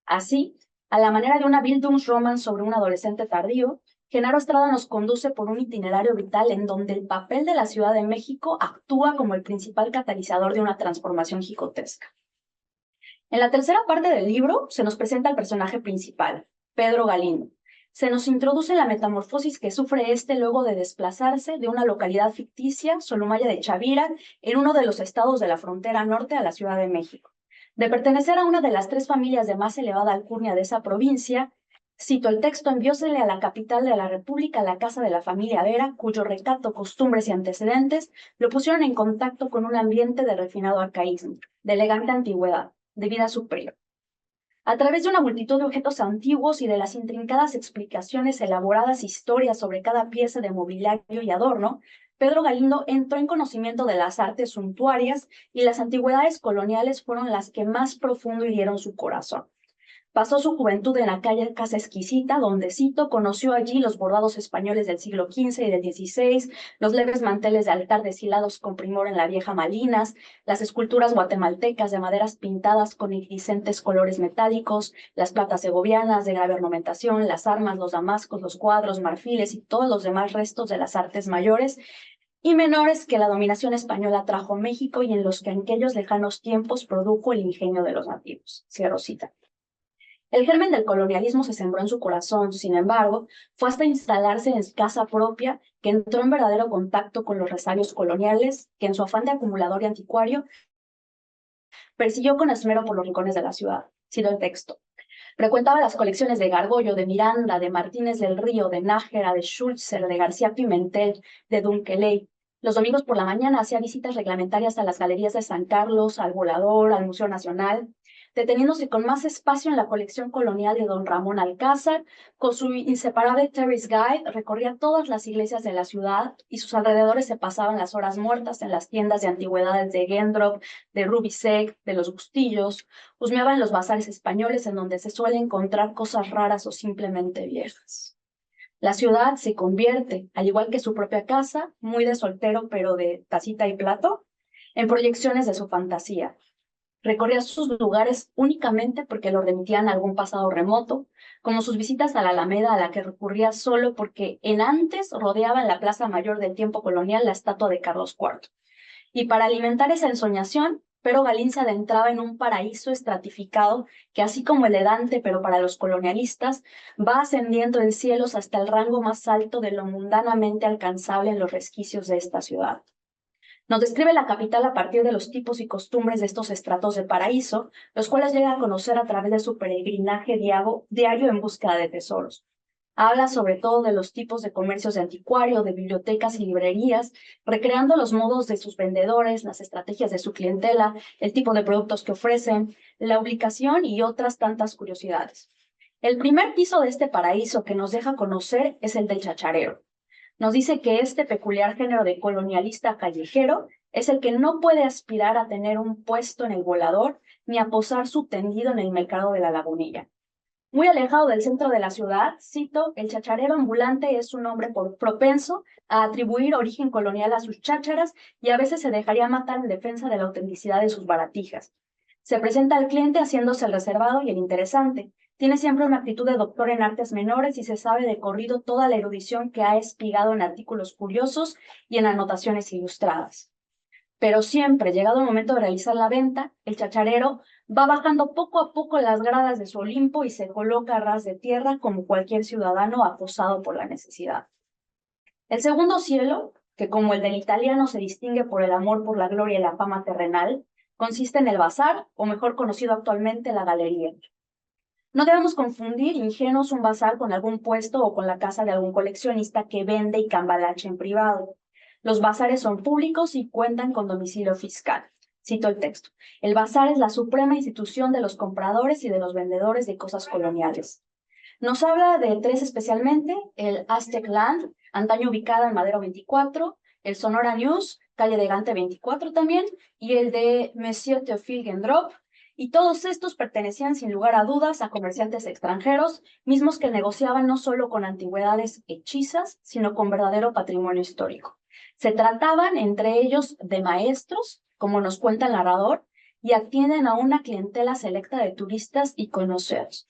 Así, a la manera de una Bildungsroman sobre un adolescente tardío, Genaro Estrada nos conduce por un itinerario vital en donde el papel de la Ciudad de México actúa como el principal catalizador de una transformación gigantesca. En la tercera parte del libro se nos presenta el personaje principal, Pedro Galindo. Se nos introduce la metamorfosis que sufre este luego de desplazarse de una localidad ficticia, Solumaya de Chavira, en uno de los estados de la frontera norte a la Ciudad de México. De pertenecer a una de las 3 familias de más elevada alcurnia de esa provincia, cito el texto, enviósele a la capital de la República la casa de la familia Vera, cuyo recato, costumbres y antecedentes lo pusieron en contacto con un ambiente de refinado arcaísmo, de elegante antigüedad, de vida superior. A través de una multitud de objetos antiguos y de las intrincadas explicaciones elaboradas historias sobre cada pieza de mobiliario y adorno, Pedro Galindo entró en conocimiento de las artes suntuarias y las antigüedades coloniales fueron las que más profundo hirieron su corazón. Pasó su juventud en la calle Casa Exquisita, donde, cito, conoció allí los bordados españoles del siglo XV y del XVI, los leves manteles de altar deshilados con primor en la vieja Malinas, las esculturas guatemaltecas de maderas pintadas con iridiscentes colores metálicos, las platas segovianas de grave ornamentación, las armas, los damascos, los cuadros, marfiles y todos los demás restos de las artes mayores y menores que la dominación española trajo a México y en los que en aquellos lejanos tiempos produjo el ingenio de los nativos. Cierro cita. El germen del colonialismo se sembró en su corazón, sin embargo, fue hasta instalarse en casa propia que entró en verdadero contacto con los resabios coloniales que en su afán de acumulador y anticuario persiguió con esmero por los rincones de la ciudad. Cito el texto. Frecuentaba las colecciones de Gargollo, de Miranda, de Martínez del Río, de Nájera, de Schultzer, de García Pimentel, de Dunkeley. Los domingos por la mañana hacía visitas reglamentarias a las galerías de San Carlos, al Volador, al Museo Nacional, deteniéndose con más espacio en la colección colonial de don Ramón Alcázar. Con su inseparable Terry's Guide recorría todas las iglesias de la ciudad y sus alrededores se pasaban las horas muertas en las tiendas de antigüedades de Gendrop, de Rubisec, de los Bustillos. Husmeaba en los bazares españoles en donde se suele encontrar cosas raras o simplemente viejas. La ciudad se convierte, al igual que su propia casa, muy de soltero pero de tacita y plato, en proyecciones de su fantasía. Recorría sus lugares únicamente porque lo remitían a algún pasado remoto, como sus visitas a la Alameda a la que recurría solo porque en antes rodeaba en la Plaza Mayor del tiempo colonial la estatua de Carlos IV. Y para alimentar esa ensoñación, Pero Galín se adentraba en un paraíso estratificado que, así como el de Dante, pero para los colonialistas, va ascendiendo en cielos hasta el rango más alto de lo mundanamente alcanzable en los resquicios de esta ciudad. Nos describe la capital a partir de los tipos y costumbres de estos estratos de paraíso, los cuales llega a conocer a través de su peregrinaje diario en búsqueda de tesoros. Habla sobre todo de los tipos de comercios de anticuario, de bibliotecas y librerías, recreando los modos de sus vendedores, las estrategias de su clientela, el tipo de productos que ofrecen, la ubicación y otras tantas curiosidades. El primer piso de este paraíso que nos deja conocer es el del chacharero. Nos dice que este peculiar género de colonialista callejero es el que no puede aspirar a tener un puesto en el Volador ni a posar su tendido en el mercado de la Lagunilla. Muy alejado del centro de la ciudad, cito, el chacharero ambulante es un hombre propenso a atribuir origen colonial a sus chácharas y a veces se dejaría matar en defensa de la autenticidad de sus baratijas. Se presenta al cliente haciéndose el reservado y el interesante. Tiene siempre una actitud de doctor en artes menores y se sabe de corrido toda la erudición que ha espigado en artículos curiosos y en anotaciones ilustradas. Pero siempre, llegado el momento de realizar la venta, el chacharero va bajando poco a poco las gradas de su Olimpo y se coloca a ras de tierra como cualquier ciudadano acosado por la necesidad. El segundo cielo, que como el del italiano se distingue por el amor por la gloria y la fama terrenal, consiste en el bazar, o mejor conocido actualmente, la galería. No debemos confundir ingenuos un bazar con algún puesto o con la casa de algún coleccionista que vende y cambalache en privado. Los bazares son públicos y cuentan con domicilio fiscal. Cito el texto. El bazar es la suprema institución de los compradores y de los vendedores de cosas coloniales. Nos habla de tres especialmente, el Aztec Land, antaño ubicada en Madero 24, el Sonora News, calle de Gante 24 también, y el de Monsieur Théophile Gendrop, y todos estos pertenecían sin lugar a dudas a comerciantes extranjeros, mismos que negociaban no solo con antigüedades hechizas, sino con verdadero patrimonio histórico. Se trataban entre ellos de maestros, como nos cuenta el narrador, y atienden a una clientela selecta de turistas y conocedores.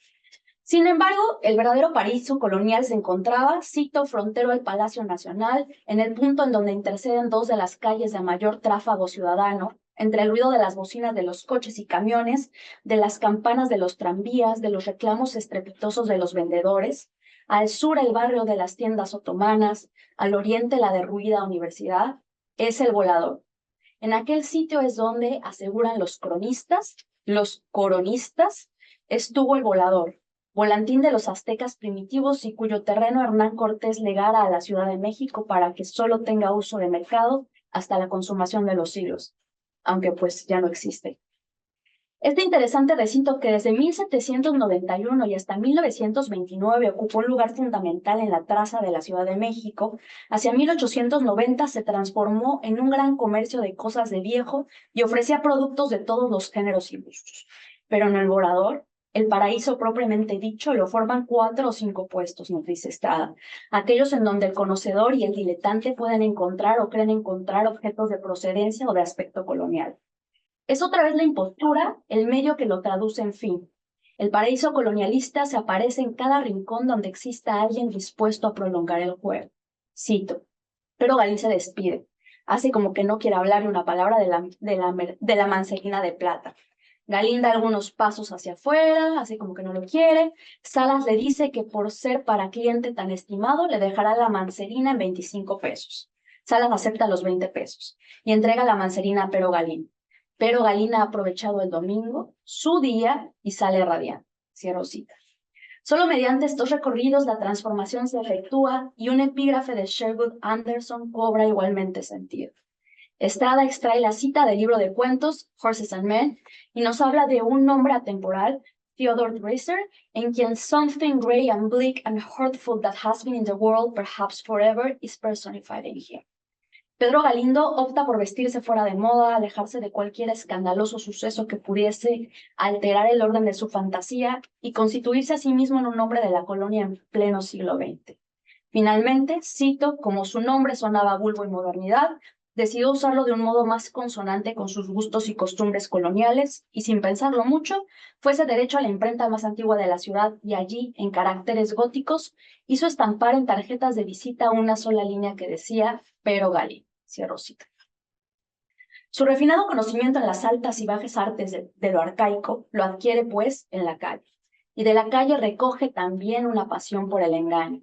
Sin embargo, el verdadero paraíso colonial se encontraba, cito, frontero al Palacio Nacional, en el punto en donde interceden dos de las calles de mayor tráfago ciudadano, entre el ruido de las bocinas de los coches y camiones, de las campanas de los tranvías, de los reclamos estrepitosos de los vendedores, al sur el barrio de las tiendas otomanas, al oriente la derruida universidad, es el Volador. En aquel sitio es donde, aseguran los cronistas, los coronistas, estuvo el Volador, volantín de los aztecas primitivos y cuyo terreno Hernán Cortés legara a la Ciudad de México para que solo tenga uso de mercado hasta la consumación de los siglos, aunque pues ya no existe. Este interesante recinto que desde 1791 y hasta 1929 ocupó un lugar fundamental en la traza de la Ciudad de México, hacia 1890 se transformó en un gran comercio de cosas de viejo y ofrecía productos de todos los géneros y gustos. Pero en el Volador, el paraíso propiamente dicho lo forman 4 o 5 puestos, nos dice Estrada, aquellos en donde el conocedor y el diletante pueden encontrar o creen encontrar objetos de procedencia o de aspecto colonial. Es otra vez la impostura el medio que lo traduce en fin. El paraíso colonialista se aparece en cada rincón donde exista alguien dispuesto a prolongar el juego. Cito, pero Galín se despide. Hace como que no quiere hablarle una palabra de la mancerina de plata. Galín da algunos pasos hacia afuera, así como que no lo quiere. Salas le dice que por ser para cliente tan estimado, le dejará la mancerina en 25 pesos. Salas acepta los 20 pesos y entrega la mancerina a Pero Galín. Pero Galín ha aprovechado el domingo, su día, y sale radiante. Cierro cita. Solo mediante estos recorridos la transformación se efectúa y un epígrafe de Sherwood Anderson cobra igualmente sentido. Estrada extrae la cita del libro de cuentos Horses and Men y nos habla de un hombre atemporal, Theodore Dreiser, en quien something gray and bleak and hurtful that has been in the world perhaps forever is personified in him. Pedro Galindo opta por vestirse fuera de moda, alejarse de cualquier escandaloso suceso que pudiese alterar el orden de su fantasía y constituirse a sí mismo en un hombre de la colonia en pleno siglo XX. Finalmente, cito, como su nombre sonaba vulgo y modernidad, decidió usarlo de un modo más consonante con sus gustos y costumbres coloniales y sin pensarlo mucho, fuese derecho a la imprenta más antigua de la ciudad y allí, en caracteres góticos, hizo estampar en tarjetas de visita una sola línea que decía Pero Galín. Cierro cita. Su refinado conocimiento en las altas y bajas artes de lo arcaico lo adquiere, pues, en la calle, y de la calle recoge también una pasión por el engaño.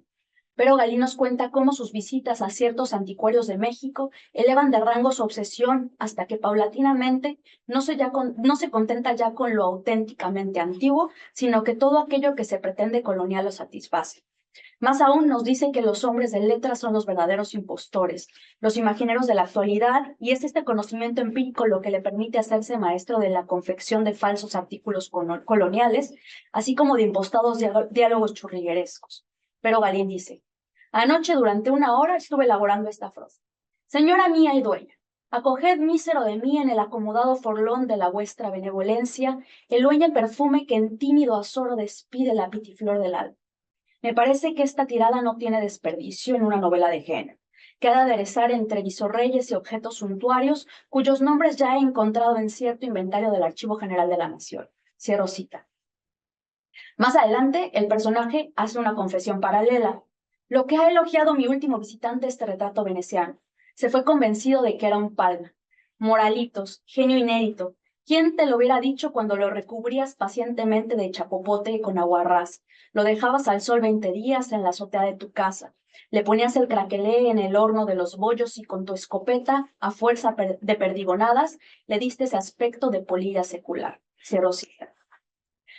Pero Galín nos cuenta cómo sus visitas a ciertos anticuarios de México elevan de rango su obsesión hasta que paulatinamente no se contenta ya con lo auténticamente antiguo, sino que todo aquello que se pretende colonial lo satisface. Más aún nos dice que los hombres de letras son los verdaderos impostores, los imagineros de la actualidad, y es este conocimiento empírico lo que le permite hacerse maestro de la confección de falsos artículos coloniales, así como de impostados diálogos churriguerescos. Pero Galín dice, anoche durante 1 hora estuve elaborando esta frase. Señora mía y dueña, acoged mísero de mí en el acomodado forlón de la vuestra benevolencia, el huella perfume que en tímido azoro despide la pitiflor del alma. Me parece que esta tirada no tiene desperdicio en una novela de género, que ha de aderezar entre visorreyes y objetos suntuarios, cuyos nombres ya he encontrado en cierto inventario del Archivo General de la Nación. Cierro cita. Más adelante, el personaje hace una confesión paralela. Lo que ha elogiado mi último visitante este retrato veneciano. Se fue convencido de que era un palma. Moralitos, genio inédito. ¿Quién te lo hubiera dicho cuando lo recubrías pacientemente de chapopote con aguarrás? Lo dejabas al sol 20 días en la azotea de tu casa. Le ponías el craquelé en el horno de los bollos y con tu escopeta, a fuerza de perdigonadas, le diste ese aspecto de polilla secular. Cierro cita.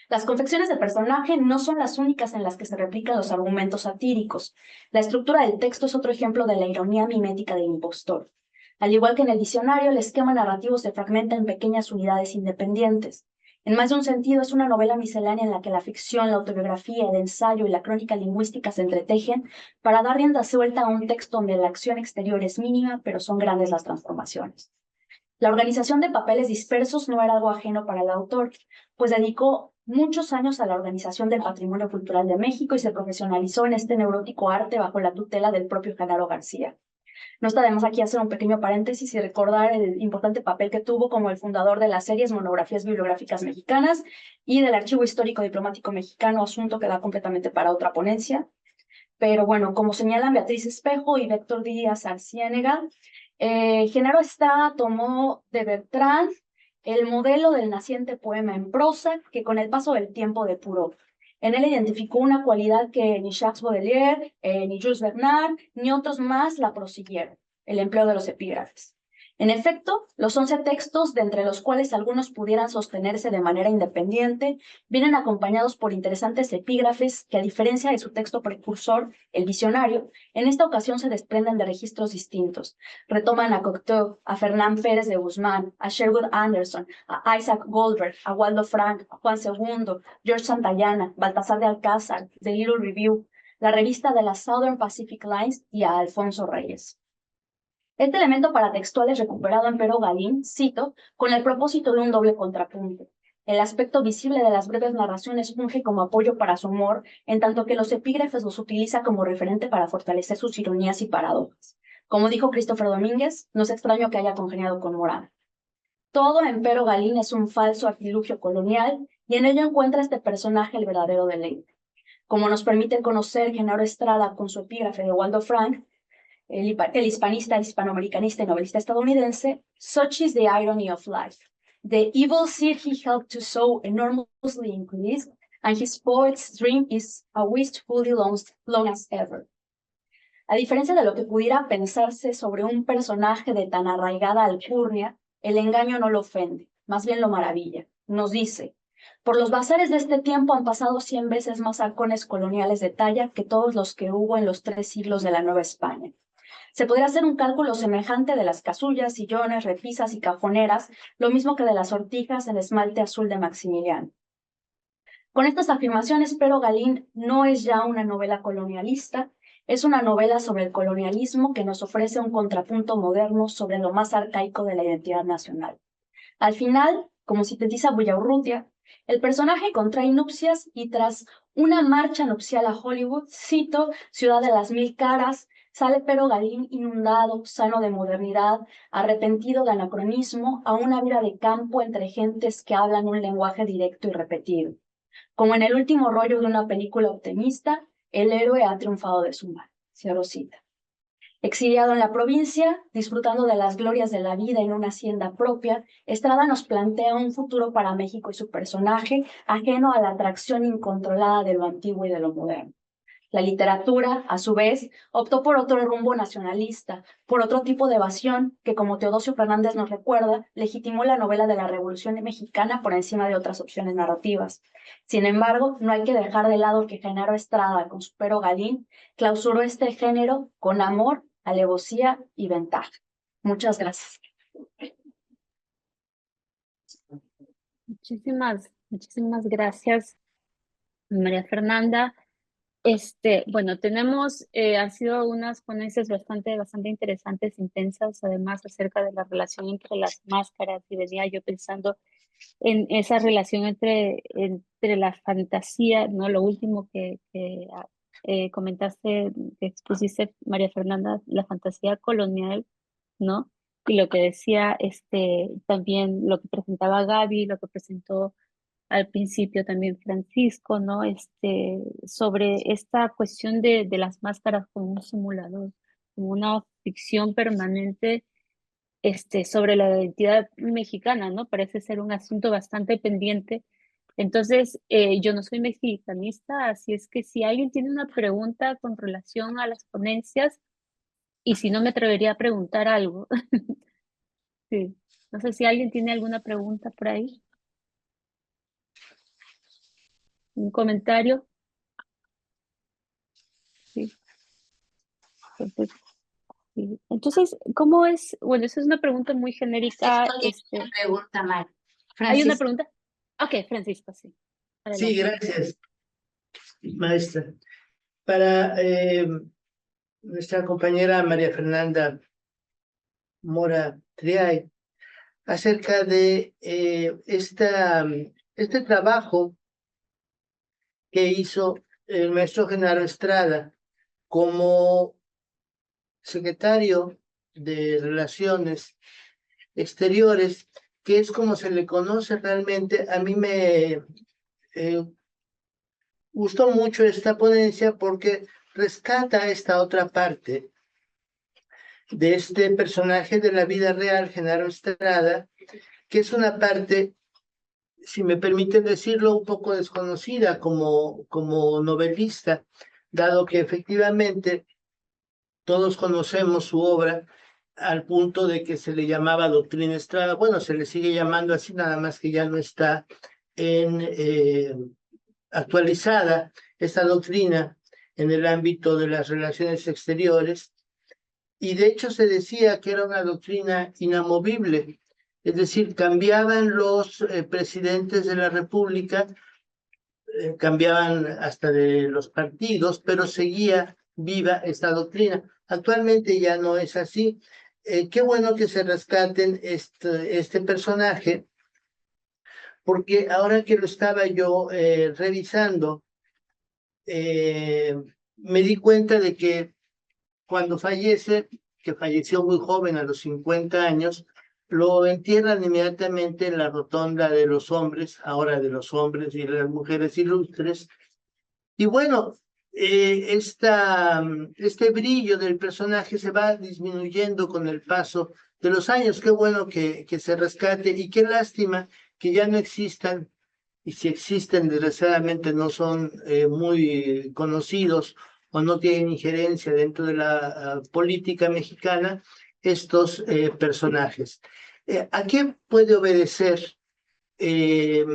Las confecciones de personaje no son las únicas en las que se replican los argumentos satíricos. La estructura del texto es otro ejemplo de la ironía mimética del impostor. Al igual que en el diccionario, el esquema narrativo se fragmenta en pequeñas unidades independientes. En más de un sentido, es una novela miscelánea en la que la ficción, la autobiografía, el ensayo y la crónica lingüística se entretejen para dar rienda suelta a un texto donde la acción exterior es mínima, pero son grandes las transformaciones. La organización de papeles dispersos no era algo ajeno para el autor, pues dedicó muchos años a la organización del patrimonio cultural de México y se profesionalizó en este neurótico arte bajo la tutela del propio Genaro García. No está de más aquí hacer un pequeño paréntesis y recordar el importante papel que tuvo como el fundador de las series Monografías Bibliográficas Mexicanas y del Archivo Histórico Diplomático Mexicano, asunto que da completamente para otra ponencia. Pero bueno, como señalan Beatriz Espejo y Héctor Díaz Arciénega, Genaro Estrada tomó de Bertrand el modelo del naciente poema en prosa que con el paso del tiempo depuró. En él identificó una cualidad que ni Jacques Baudelaire, ni Jules Bernard, ni otros más la prosiguieron, el empleo de los epígrafes. En efecto, los 11 textos, de entre los cuales algunos pudieran sostenerse de manera independiente, vienen acompañados por interesantes epígrafes que, a diferencia de su texto precursor, el Visionario, en esta ocasión se desprenden de registros distintos. Retoman a Cocteau, a Fernán Pérez de Guzmán, a Sherwood Anderson, a Isaac Goldberg, a Waldo Frank, a Juan II, George Santayana, Baltasar de Alcázar, The Little Review, la revista de las Southern Pacific Lines y a Alfonso Reyes. Este elemento paratextual es recuperado en Pero Galín, cito, con el propósito de un doble contrapunto. El aspecto visible de las breves narraciones funge como apoyo para su humor, en tanto que los epígrafes los utiliza como referente para fortalecer sus ironías y paradojas. Como dijo Christopher Domínguez, no es extraño que haya congeniado con Morán. Todo en Pero Galín es un falso artilugio colonial y en ello encuentra este personaje el verdadero deleite. Como nos permite conocer Genaro Estrada con su epígrafe de Waldo Frank, el hispanista, hispanoamericanista y novelista estadounidense, such is the irony of life. The evil seed he helped to sow enormously increased, and his poet's dream is a wish fully long as ever. A diferencia de lo que pudiera pensarse sobre un personaje de tan arraigada alcurnia, el engaño no lo ofende, más bien lo maravilla. Nos dice: por los bazares de este tiempo han pasado 100 veces más halcones coloniales de talla que todos los que hubo en los 3 siglos de la Nueva España. Se podría hacer un cálculo semejante de las casullas, sillones, repisas y cajoneras, lo mismo que de las sortijas en esmalte azul de Maximiliano. Con estas afirmaciones, Pero Galín no es ya una novela colonialista, es una novela sobre el colonialismo que nos ofrece un contrapunto moderno sobre lo más arcaico de la identidad nacional. Al final, como sintetiza Villaurrutia, el personaje contrae nupcias y tras una marcha nupcial a Hollywood, cito, ciudad de las mil caras, sale Pero Galín inundado, sano de modernidad, arrepentido de anacronismo, a una vida de campo entre gentes que hablan un lenguaje directo y repetido. Como en el último rollo de una película optimista, el héroe ha triunfado de su mal. Cierro cita. Exiliado en la provincia, disfrutando de las glorias de la vida en una hacienda propia, Estrada nos plantea un futuro para México y su personaje, ajeno a la atracción incontrolada de lo antiguo y de lo moderno. La literatura, a su vez, optó por otro rumbo nacionalista, por otro tipo de evasión que, como Teodosio Fernández nos recuerda, legitimó la novela de la Revolución Mexicana por encima de otras opciones narrativas. Sin embargo, no hay que dejar de lado que Genaro Estrada, con su Pero Galín, clausuró este género con amor, alevosía y ventaja. Muchas gracias. Muchísimas gracias, María Fernanda. Bueno, tenemos, han sido unas ponencias bastante interesantes, intensas, además acerca de la relación entre las máscaras, y venía yo pensando en esa relación entre la fantasía, ¿no? Lo último que comentaste, que expusiste, María Fernanda, la fantasía colonial, ¿no? Y lo que decía, también lo que presentaba Gaby, lo que presentó al principio también Francisco, ¿no? Sobre esta cuestión de las máscaras como un simulador, como una ficción permanente, sobre la identidad mexicana, ¿no? Parece ser un asunto bastante pendiente. Entonces, yo no soy mexicanista, así es que si alguien tiene una pregunta con relación a las ponencias, y si no me atrevería a preguntar algo. Sí. No sé si alguien tiene alguna pregunta por ahí. ¿Un comentario? Sí. Perfecto. Sí. Entonces, ¿cómo es? Bueno, esa es una pregunta muy genérica. Una pregunta, Mar. ¿Hay una Francisco. pregunta? Ok, Francisco, sí. Sí, Adelante. gracias, maestra. Para nuestra compañera María Fernanda Mora Triay, acerca de este trabajo que hizo el maestro Genaro Estrada como secretario de Relaciones Exteriores, que es como se le conoce realmente. A mí me gustó mucho esta ponencia porque rescata esta otra parte de este personaje de la vida real, Genaro Estrada, que es una parte, si me permiten decirlo, un poco desconocida como novelista, dado que efectivamente todos conocemos su obra al punto de que se le llamaba Doctrina Estrada. Bueno, se le sigue llamando así, nada más que ya no está actualizada esta doctrina en el ámbito de las relaciones exteriores. Y de hecho se decía que era una doctrina inamovible, es decir, cambiaban los presidentes de la República, cambiaban hasta de los partidos, pero seguía viva esta doctrina. Actualmente ya no es así. Qué bueno que se rescaten este personaje, porque ahora que lo estaba yo revisando, me di cuenta de que cuando fallece, que falleció muy joven a los 50 años, lo entierran inmediatamente en la rotonda de los hombres, ahora de los hombres y de las mujeres ilustres. Y bueno, este brillo del personaje se va disminuyendo con el paso los años. Qué bueno que se rescate y qué lástima que ya no existan, y si existen, desgraciadamente no son muy conocidos o no tienen injerencia dentro de la política mexicana, estos personajes. ¿A qué puede obedecer eh,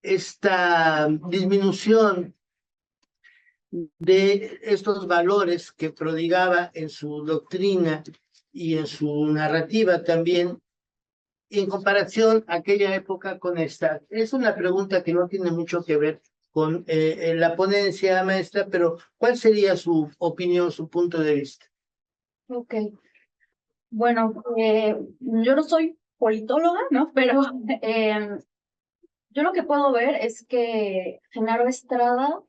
esta disminución de estos valores que prodigaba en su doctrina y en su narrativa también, en comparación a aquella época con esta? Es una pregunta que no tiene mucho que ver con la ponencia, maestra, pero ¿cuál sería su opinión, su punto de vista? Ok, bueno, yo no soy politóloga, ¿no? Pero yo lo que puedo ver es que Genaro Estrada,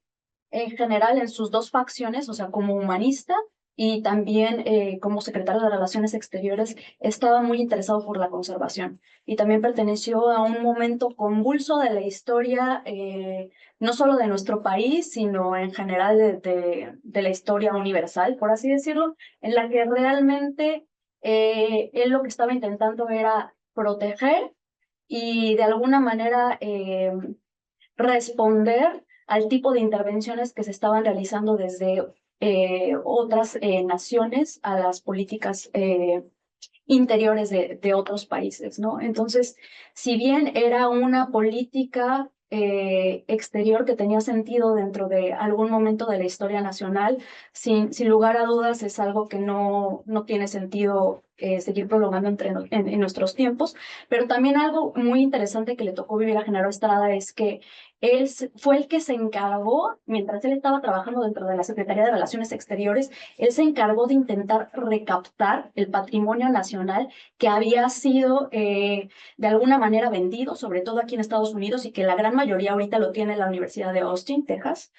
en general, en sus dos facciones, o sea, como humanista y también como secretario de Relaciones Exteriores, estaba muy interesado por la conservación y también perteneció a un momento convulso de la historia, no solo de nuestro país, sino en general de la historia universal, por así decirlo, en la que realmente él lo que estaba intentando era proteger y de alguna manera responder al tipo de intervenciones que se estaban realizando desde otras naciones a las políticas interiores de otros países, ¿no? Entonces, si bien era una política exterior que tenía sentido dentro de algún momento de la historia nacional, sin lugar a dudas es algo que no tiene sentido seguir prolongando en nuestros tiempos, pero también algo muy interesante que le tocó vivir a Genaro Estrada es que fue el que se encargó, mientras él estaba trabajando dentro de la Secretaría de Relaciones Exteriores, él se encargó de intentar recaptar el patrimonio nacional que había sido de alguna manera vendido, sobre todo aquí en Estados Unidos, y que la gran mayoría ahorita lo tiene en la Universidad de Austin, Texas.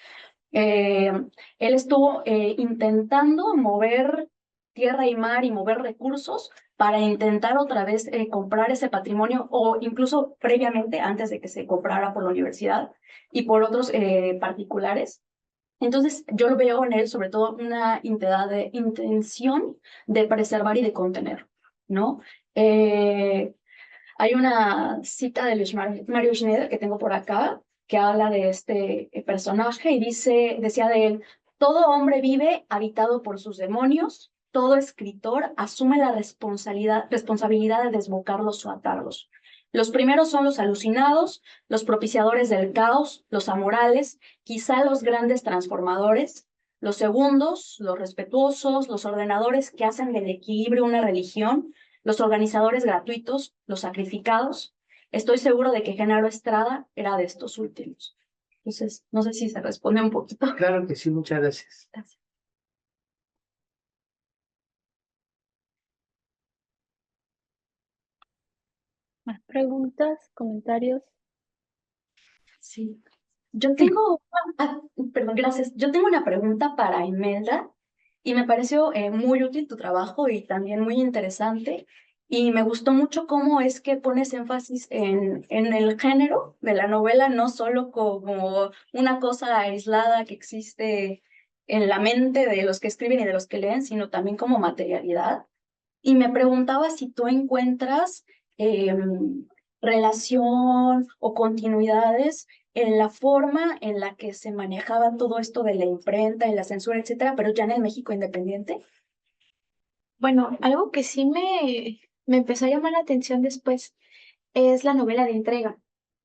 Él estuvo intentando mover tierra y mar y mover recursos para intentar otra vez comprar ese patrimonio o incluso previamente, antes de que se comprara por la universidad y por otros particulares. Entonces, yo lo veo en él sobre todo una intención de preservar y de contener, ¿no? Hay una cita de Luis Mario Schneider que tengo por acá, que habla de este personaje y decía de él: todo hombre vive habitado por sus demonios, todo escritor asume la responsabilidad de desbocarlos o atarlos. Los primeros son los alucinados, los propiciadores del caos, los amorales, quizá los grandes transformadores. Los segundos, los respetuosos, los ordenadores que hacen del equilibrio una religión, los organizadores gratuitos, los sacrificados. Estoy seguro de que Genaro Estrada era de estos últimos. Entonces, no sé si se responde un poquito. Claro que sí, muchas gracias. Gracias. ¿Más preguntas, comentarios? Sí. Yo tengo, perdón, gracias. Yo tengo una pregunta para Imelda y me pareció muy útil tu trabajo y también muy interesante. Y me gustó mucho cómo es que pones énfasis en el género de la novela, no solo como una cosa aislada que existe en la mente de los que escriben y de los que leen, sino también como materialidad. Y me preguntaba si tú encuentras relación o continuidades en la forma en la que se manejaba todo esto de la imprenta y la censura, etcétera, pero ya en el México independiente. Bueno, algo que sí me empezó a llamar la atención después es la novela de entrega,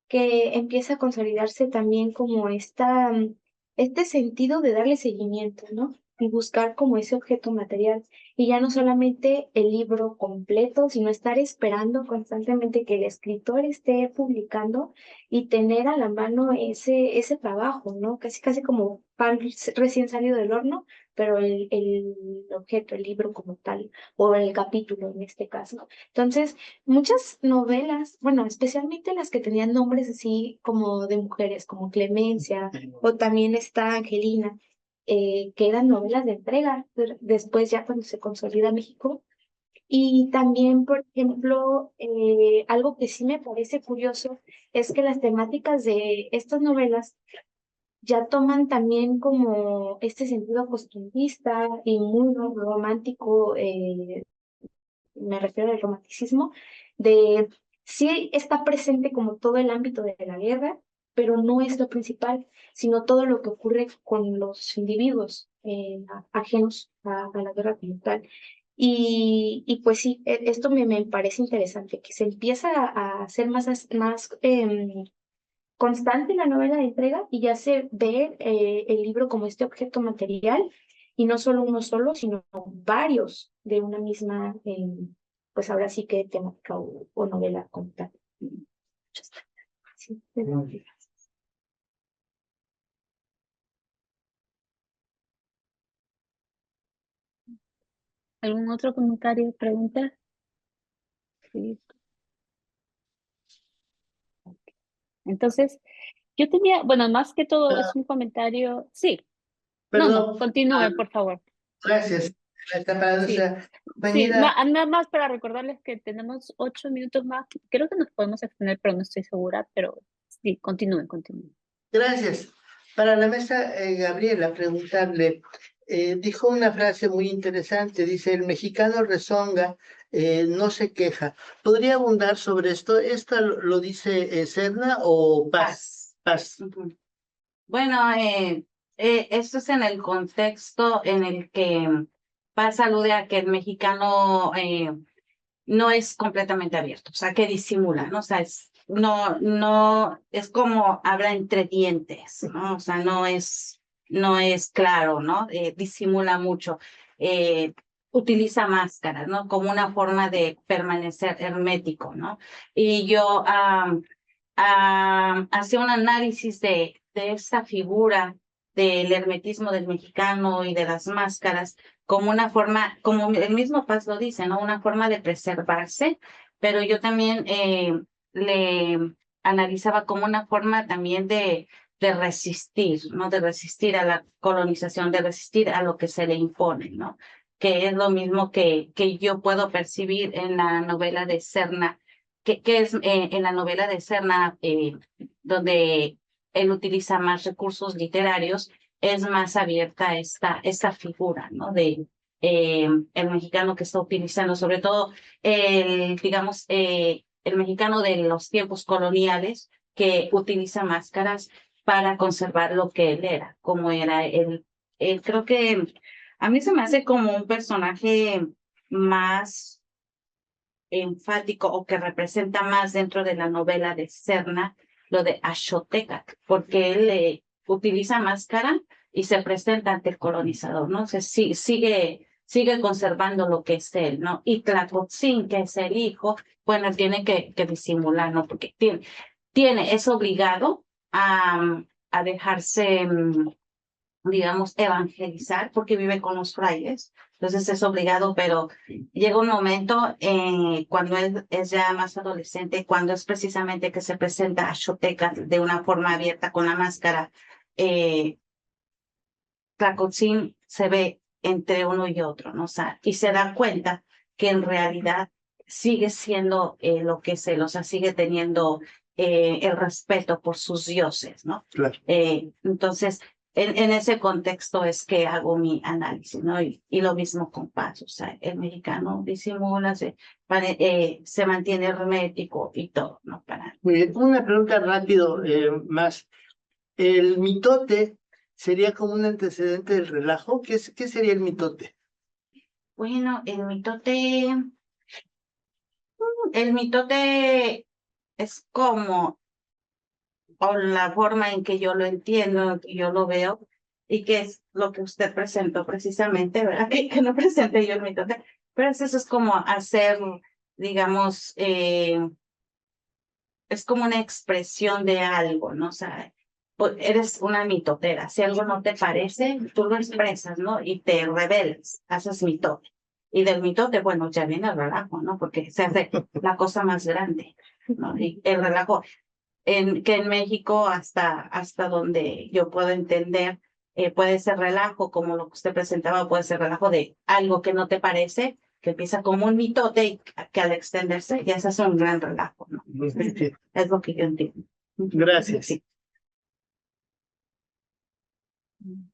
que empieza a consolidarse también como este sentido de darle seguimiento, ¿no? Y buscar como ese objeto material. Y ya no solamente el libro completo, sino estar esperando constantemente que el escritor esté publicando y tener a la mano ese trabajo, ¿no? Casi, casi como pan recién salido del horno, pero el objeto, el libro como tal, o el capítulo en este caso. Entonces, muchas novelas, bueno, especialmente las que tenían nombres así como de mujeres, como Clemencia, o también está Angelina, que eran novelas de entrega, después ya cuando se consolida México. Y también, por ejemplo, algo que sí me parece curioso es que las temáticas de estas novelas ya toman también como este sentido costumbrista y muy romántico, me refiero al romanticismo, de sí está presente como todo el ámbito de la guerra, pero no es lo principal, sino todo lo que ocurre con los individuos ajenos a la guerra como tal. Y pues sí, esto me parece interesante, que se empieza a hacer más constante la novela de entrega y ya se ve el libro como este objeto material y no solo uno solo, sino varios de una misma, pues ahora sí que temática o novela como tal. Sí, ¿Algún otro comentario, pregunta? Sí. Entonces, yo tenía, bueno, más que todo es un comentario. Sí, no, Perdón, continúe, por favor. gracias. Para Sí, nuestra sí, compañera, nada más para recordarles que tenemos 8 minutos más. Creo que nos podemos extender, pero no estoy segura, pero sí, continúen. gracias. Para la mesa, Gabriela, preguntarle, dijo una frase muy interesante, dice, el mexicano rezonga, no se queja. ¿Podría abundar sobre esto? ¿Esto lo dice Serna o Paz? Paz. Ujú. Bueno, esto es en el contexto en el que Paz alude a que el mexicano no es completamente abierto, o sea, que disimula, ¿no? O sea, no, es como habla entre dientes, ¿no? O sea, no es claro, ¿no? Disimula mucho, utiliza máscaras, ¿no? Como una forma de permanecer hermético, ¿no? Y yo hacía un análisis de esta figura del hermetismo del mexicano y de las máscaras como una forma, como el mismo Paz lo dice, ¿no? Una forma de preservarse, pero yo también le analizaba como una forma también de resistir, ¿no? De resistir a la colonización, de resistir a lo que se le impone, ¿no? Que es lo mismo que yo puedo percibir en la novela de Serna, que es en la novela de Serna, donde él utiliza más recursos literarios, es más abierta esta figura, ¿no? De el mexicano que está utilizando, sobre todo digamos, el mexicano de los tiempos coloniales que utiliza máscaras para conservar lo que él era, como era él. Creo que a mí se me hace como un personaje más enfático o que representa más dentro de la novela de Serna, lo de Axotecac, porque él utiliza máscara y se presenta ante el colonizador, ¿no? Sigue conservando lo que es él, ¿no? Y Tlacotzin, que es el hijo, bueno, tiene que disimular, ¿no? Porque es obligado a dejarse digamos, evangelizar porque vive con los frailes, entonces es obligado, pero llega un momento cuando él es ya más adolescente, cuando es precisamente que se presenta a Xoteca de una forma abierta con la máscara, Tlacotzin se ve entre uno y otro, ¿no? O sea, y se da cuenta que en realidad sigue siendo lo que es él, o sea, sigue teniendo el respeto por sus dioses, ¿no? Claro. Entonces, en ese contexto es que hago mi análisis, ¿no? Y lo mismo con Paz, o sea, el mexicano disimula, se mantiene hermético y todo, ¿no? Muy bien, una pregunta rápido más. ¿El mitote sería como un antecedente del relajo? ¿Qué sería el mitote? Bueno, el mitote es como, o la forma en que yo lo entiendo, en que yo lo veo, y que es lo que usted presentó precisamente, ¿verdad? Que no presenté yo el mitote, pero eso es como hacer, digamos, es como una expresión de algo, ¿no? O sea, eres una mitotera. Si algo no te parece, tú lo expresas, ¿no? Y te revelas, haces mitote. Y del mitote, bueno, ya viene el relajo, ¿no? Porque se hace la cosa más grande, ¿no? Y el relajo, que en México, hasta donde yo puedo entender, puede ser relajo, como lo que usted presentaba, puede ser relajo de algo que no te parece, que empieza como un mitote y que al extenderse ya se hace un gran relajo, ¿no? Sí. Es lo que yo entiendo. Gracias. Sí.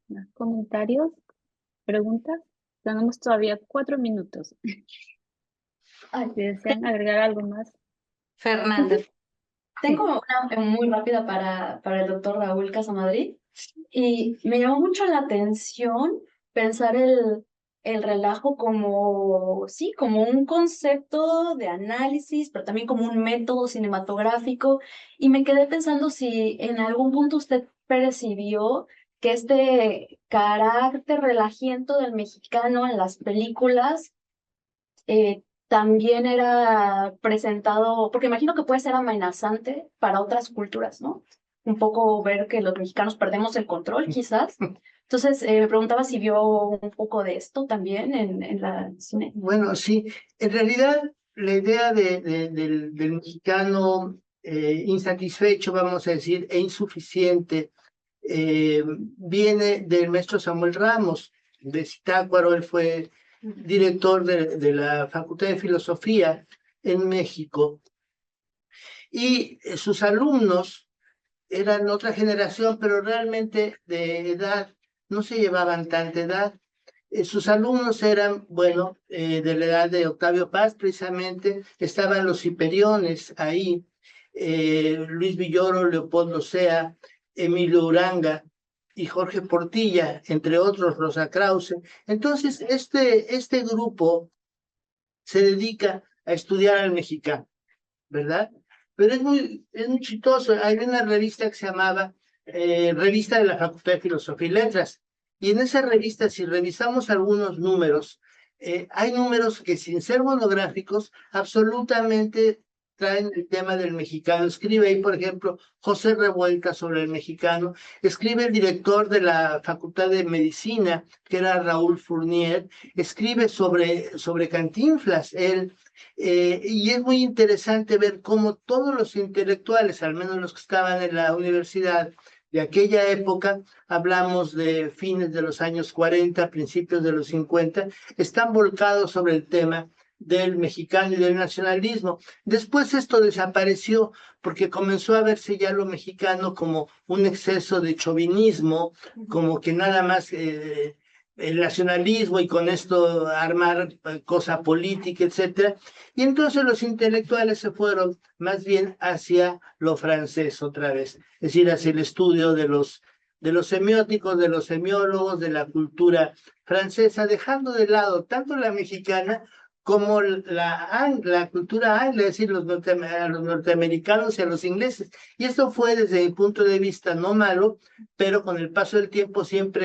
¿Más comentarios? ¿Preguntas? Tenemos todavía 4 minutos. Ay, Si desean agregar algo más. Fernanda. tengo una muy rápida para el doctor Raúl Casamadrid. Y me llamó mucho la atención pensar el relajo como, sí, como un concepto de análisis, pero también como un método cinematográfico. Y me quedé pensando si en algún punto usted percibió que este carácter relajiento del mexicano en las películas también era presentado, porque imagino que puede ser amenazante para otras culturas, ¿no? Un poco ver que los mexicanos perdemos el control, quizás. Entonces, me preguntaba si vio un poco de esto también en la cine. Bueno, sí, en realidad la idea del mexicano insatisfecho, vamos a decir, e insuficiente, viene del maestro Samuel Ramos, de Zitácuaro. Él fue director de la Facultad de Filosofía en México, y sus alumnos eran otra generación, pero realmente de edad, no se llevaban tanta edad. Sus alumnos eran, bueno, de la edad de Octavio Paz, precisamente, estaban los Hiperiones ahí, Luis Villoro, Leopoldo Sea, Emilio Uranga y Jorge Portilla, entre otros, Rosa Krause. Entonces, este grupo se dedica a estudiar al mexicano, ¿verdad? Pero es muy chistoso. Hay una revista que se llamaba Revista de la Facultad de Filosofía y Letras. Y en esa revista, si revisamos algunos números, hay números que, sin ser monográficos, absolutamente traen el tema del mexicano. Escribe ahí, por ejemplo, José Revuelta sobre el mexicano. Escribe el director de la Facultad de Medicina, que era Raúl Fournier. Escribe sobre Cantinflas, él. Y es muy interesante ver cómo todos los intelectuales, al menos los que estaban en la universidad de aquella época, hablamos de fines de los años 40, principios de los 50, están volcados sobre el tema del mexicano y del nacionalismo. Después esto desapareció porque comenzó a verse ya lo mexicano como un exceso de chauvinismo, como que nada más el nacionalismo y con esto armar cosa política, etcétera. Y entonces los intelectuales se fueron más bien hacia lo francés otra vez, es decir, hacia el estudio de los semióticos, de los semiólogos, de la cultura francesa, dejando de lado tanto la mexicana como la cultura angla, es decir, a los norteamericanos y a los ingleses. Y esto fue, desde mi punto de vista, no malo, pero con el paso del tiempo siempre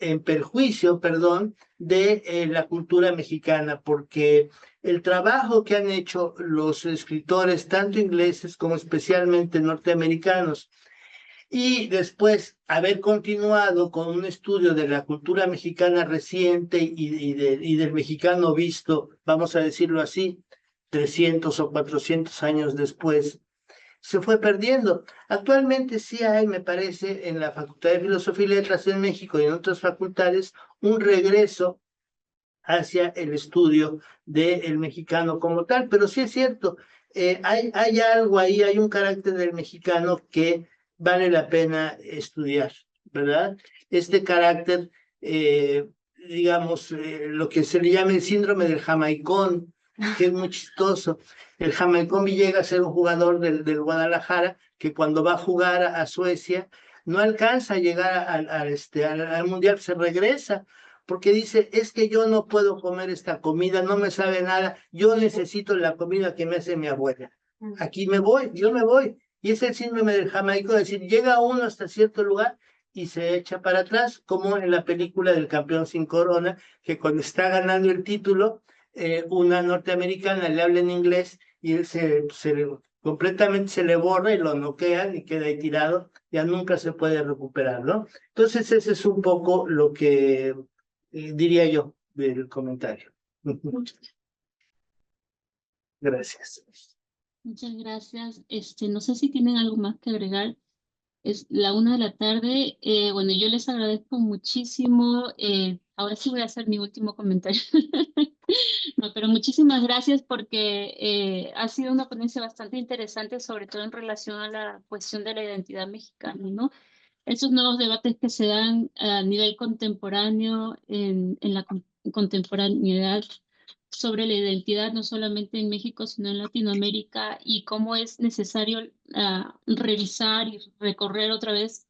en perjuicio, perdón, de la cultura mexicana, porque el trabajo que han hecho los escritores, tanto ingleses como especialmente norteamericanos, y después haber continuado con un estudio de la cultura mexicana reciente y del mexicano visto, vamos a decirlo así, 300 o 400 años después, se fue perdiendo. Actualmente sí hay, me parece, en la Facultad de Filosofía y Letras en México y en otras facultades, un regreso hacia el estudio del mexicano como tal, pero sí es cierto, hay algo ahí, hay un carácter del mexicano que vale la pena estudiar, ¿verdad? Este carácter, digamos, lo que se le llama el síndrome del jamaicón, que es muy chistoso. El jamaicón llega a ser un jugador del Guadalajara que cuando va a jugar a Suecia no alcanza a llegar al Mundial, se regresa porque dice, es que yo no puedo comer esta comida, no me sabe nada, yo necesito la comida que me hace mi abuela. Aquí me voy, yo me voy. Y es el síndrome del jamaico, es decir, llega uno hasta cierto lugar y se echa para atrás, como en la película del campeón sin corona, que cuando está ganando el título, una norteamericana le habla en inglés y él completamente se le borra y lo noquean y queda ahí tirado, ya nunca se puede recuperar, ¿no? Entonces ese es un poco lo que diría yo del comentario. Gracias. Muchas gracias. No sé si tienen algo más que agregar. Es la 1 de la tarde. Bueno, yo les agradezco muchísimo. Ahora sí voy a hacer mi último comentario. No, pero muchísimas gracias porque ha sido una ponencia bastante interesante, sobre todo en relación a la cuestión de la identidad mexicana, ¿no? Esos nuevos debates que se dan a nivel contemporáneo, en la contemporaneidad sobre la identidad, no solamente en México, sino en Latinoamérica, y cómo es necesario revisar y recorrer otra vez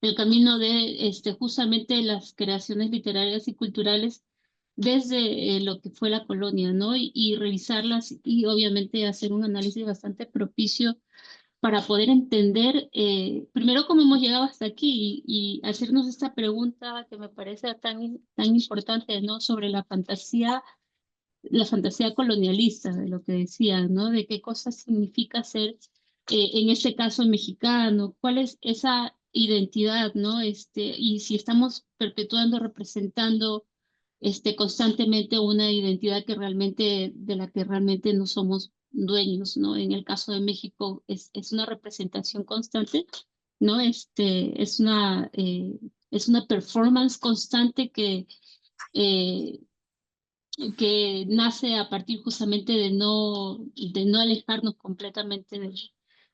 el camino de justamente las creaciones literarias y culturales desde lo que fue la colonia, ¿no? Y revisarlas y obviamente hacer un análisis bastante propicio para poder entender primero cómo hemos llegado hasta aquí y hacernos esta pregunta que me parece tan importante, ¿no? Sobre la fantasía colonialista, de lo que decía, ¿no? De qué cosa significa ser, en este caso, mexicano, cuál es esa identidad, ¿no? Y si estamos perpetuando, representando constantemente una identidad que realmente, de la que realmente no somos dueños, ¿no? En el caso de México es una representación constante, ¿no? Es una performance constante eh, que nace a partir justamente de no alejarnos completamente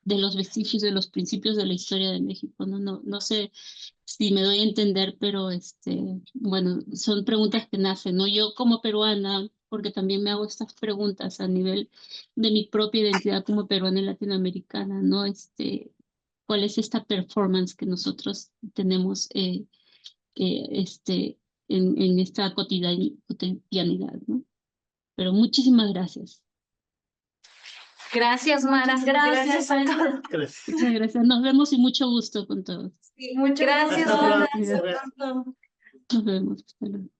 de los vestigios, de los principios de la historia de México, ¿no? No sé si me doy a entender, pero bueno, son preguntas que nacen, ¿no? Yo como peruana, porque también me hago estas preguntas a nivel de mi propia identidad como peruana y latinoamericana, ¿no? ¿Cuál es esta performance que nosotros tenemos en esta cotidianidad, ¿no? Pero muchísimas gracias. Gracias, Mara. Gracias a todos. Gracias. Muchas gracias. Nos vemos y mucho gusto con todos. Muchas Gracias, Hasta Mara. pronto. Hasta pronto. Nos vemos. Hasta luego.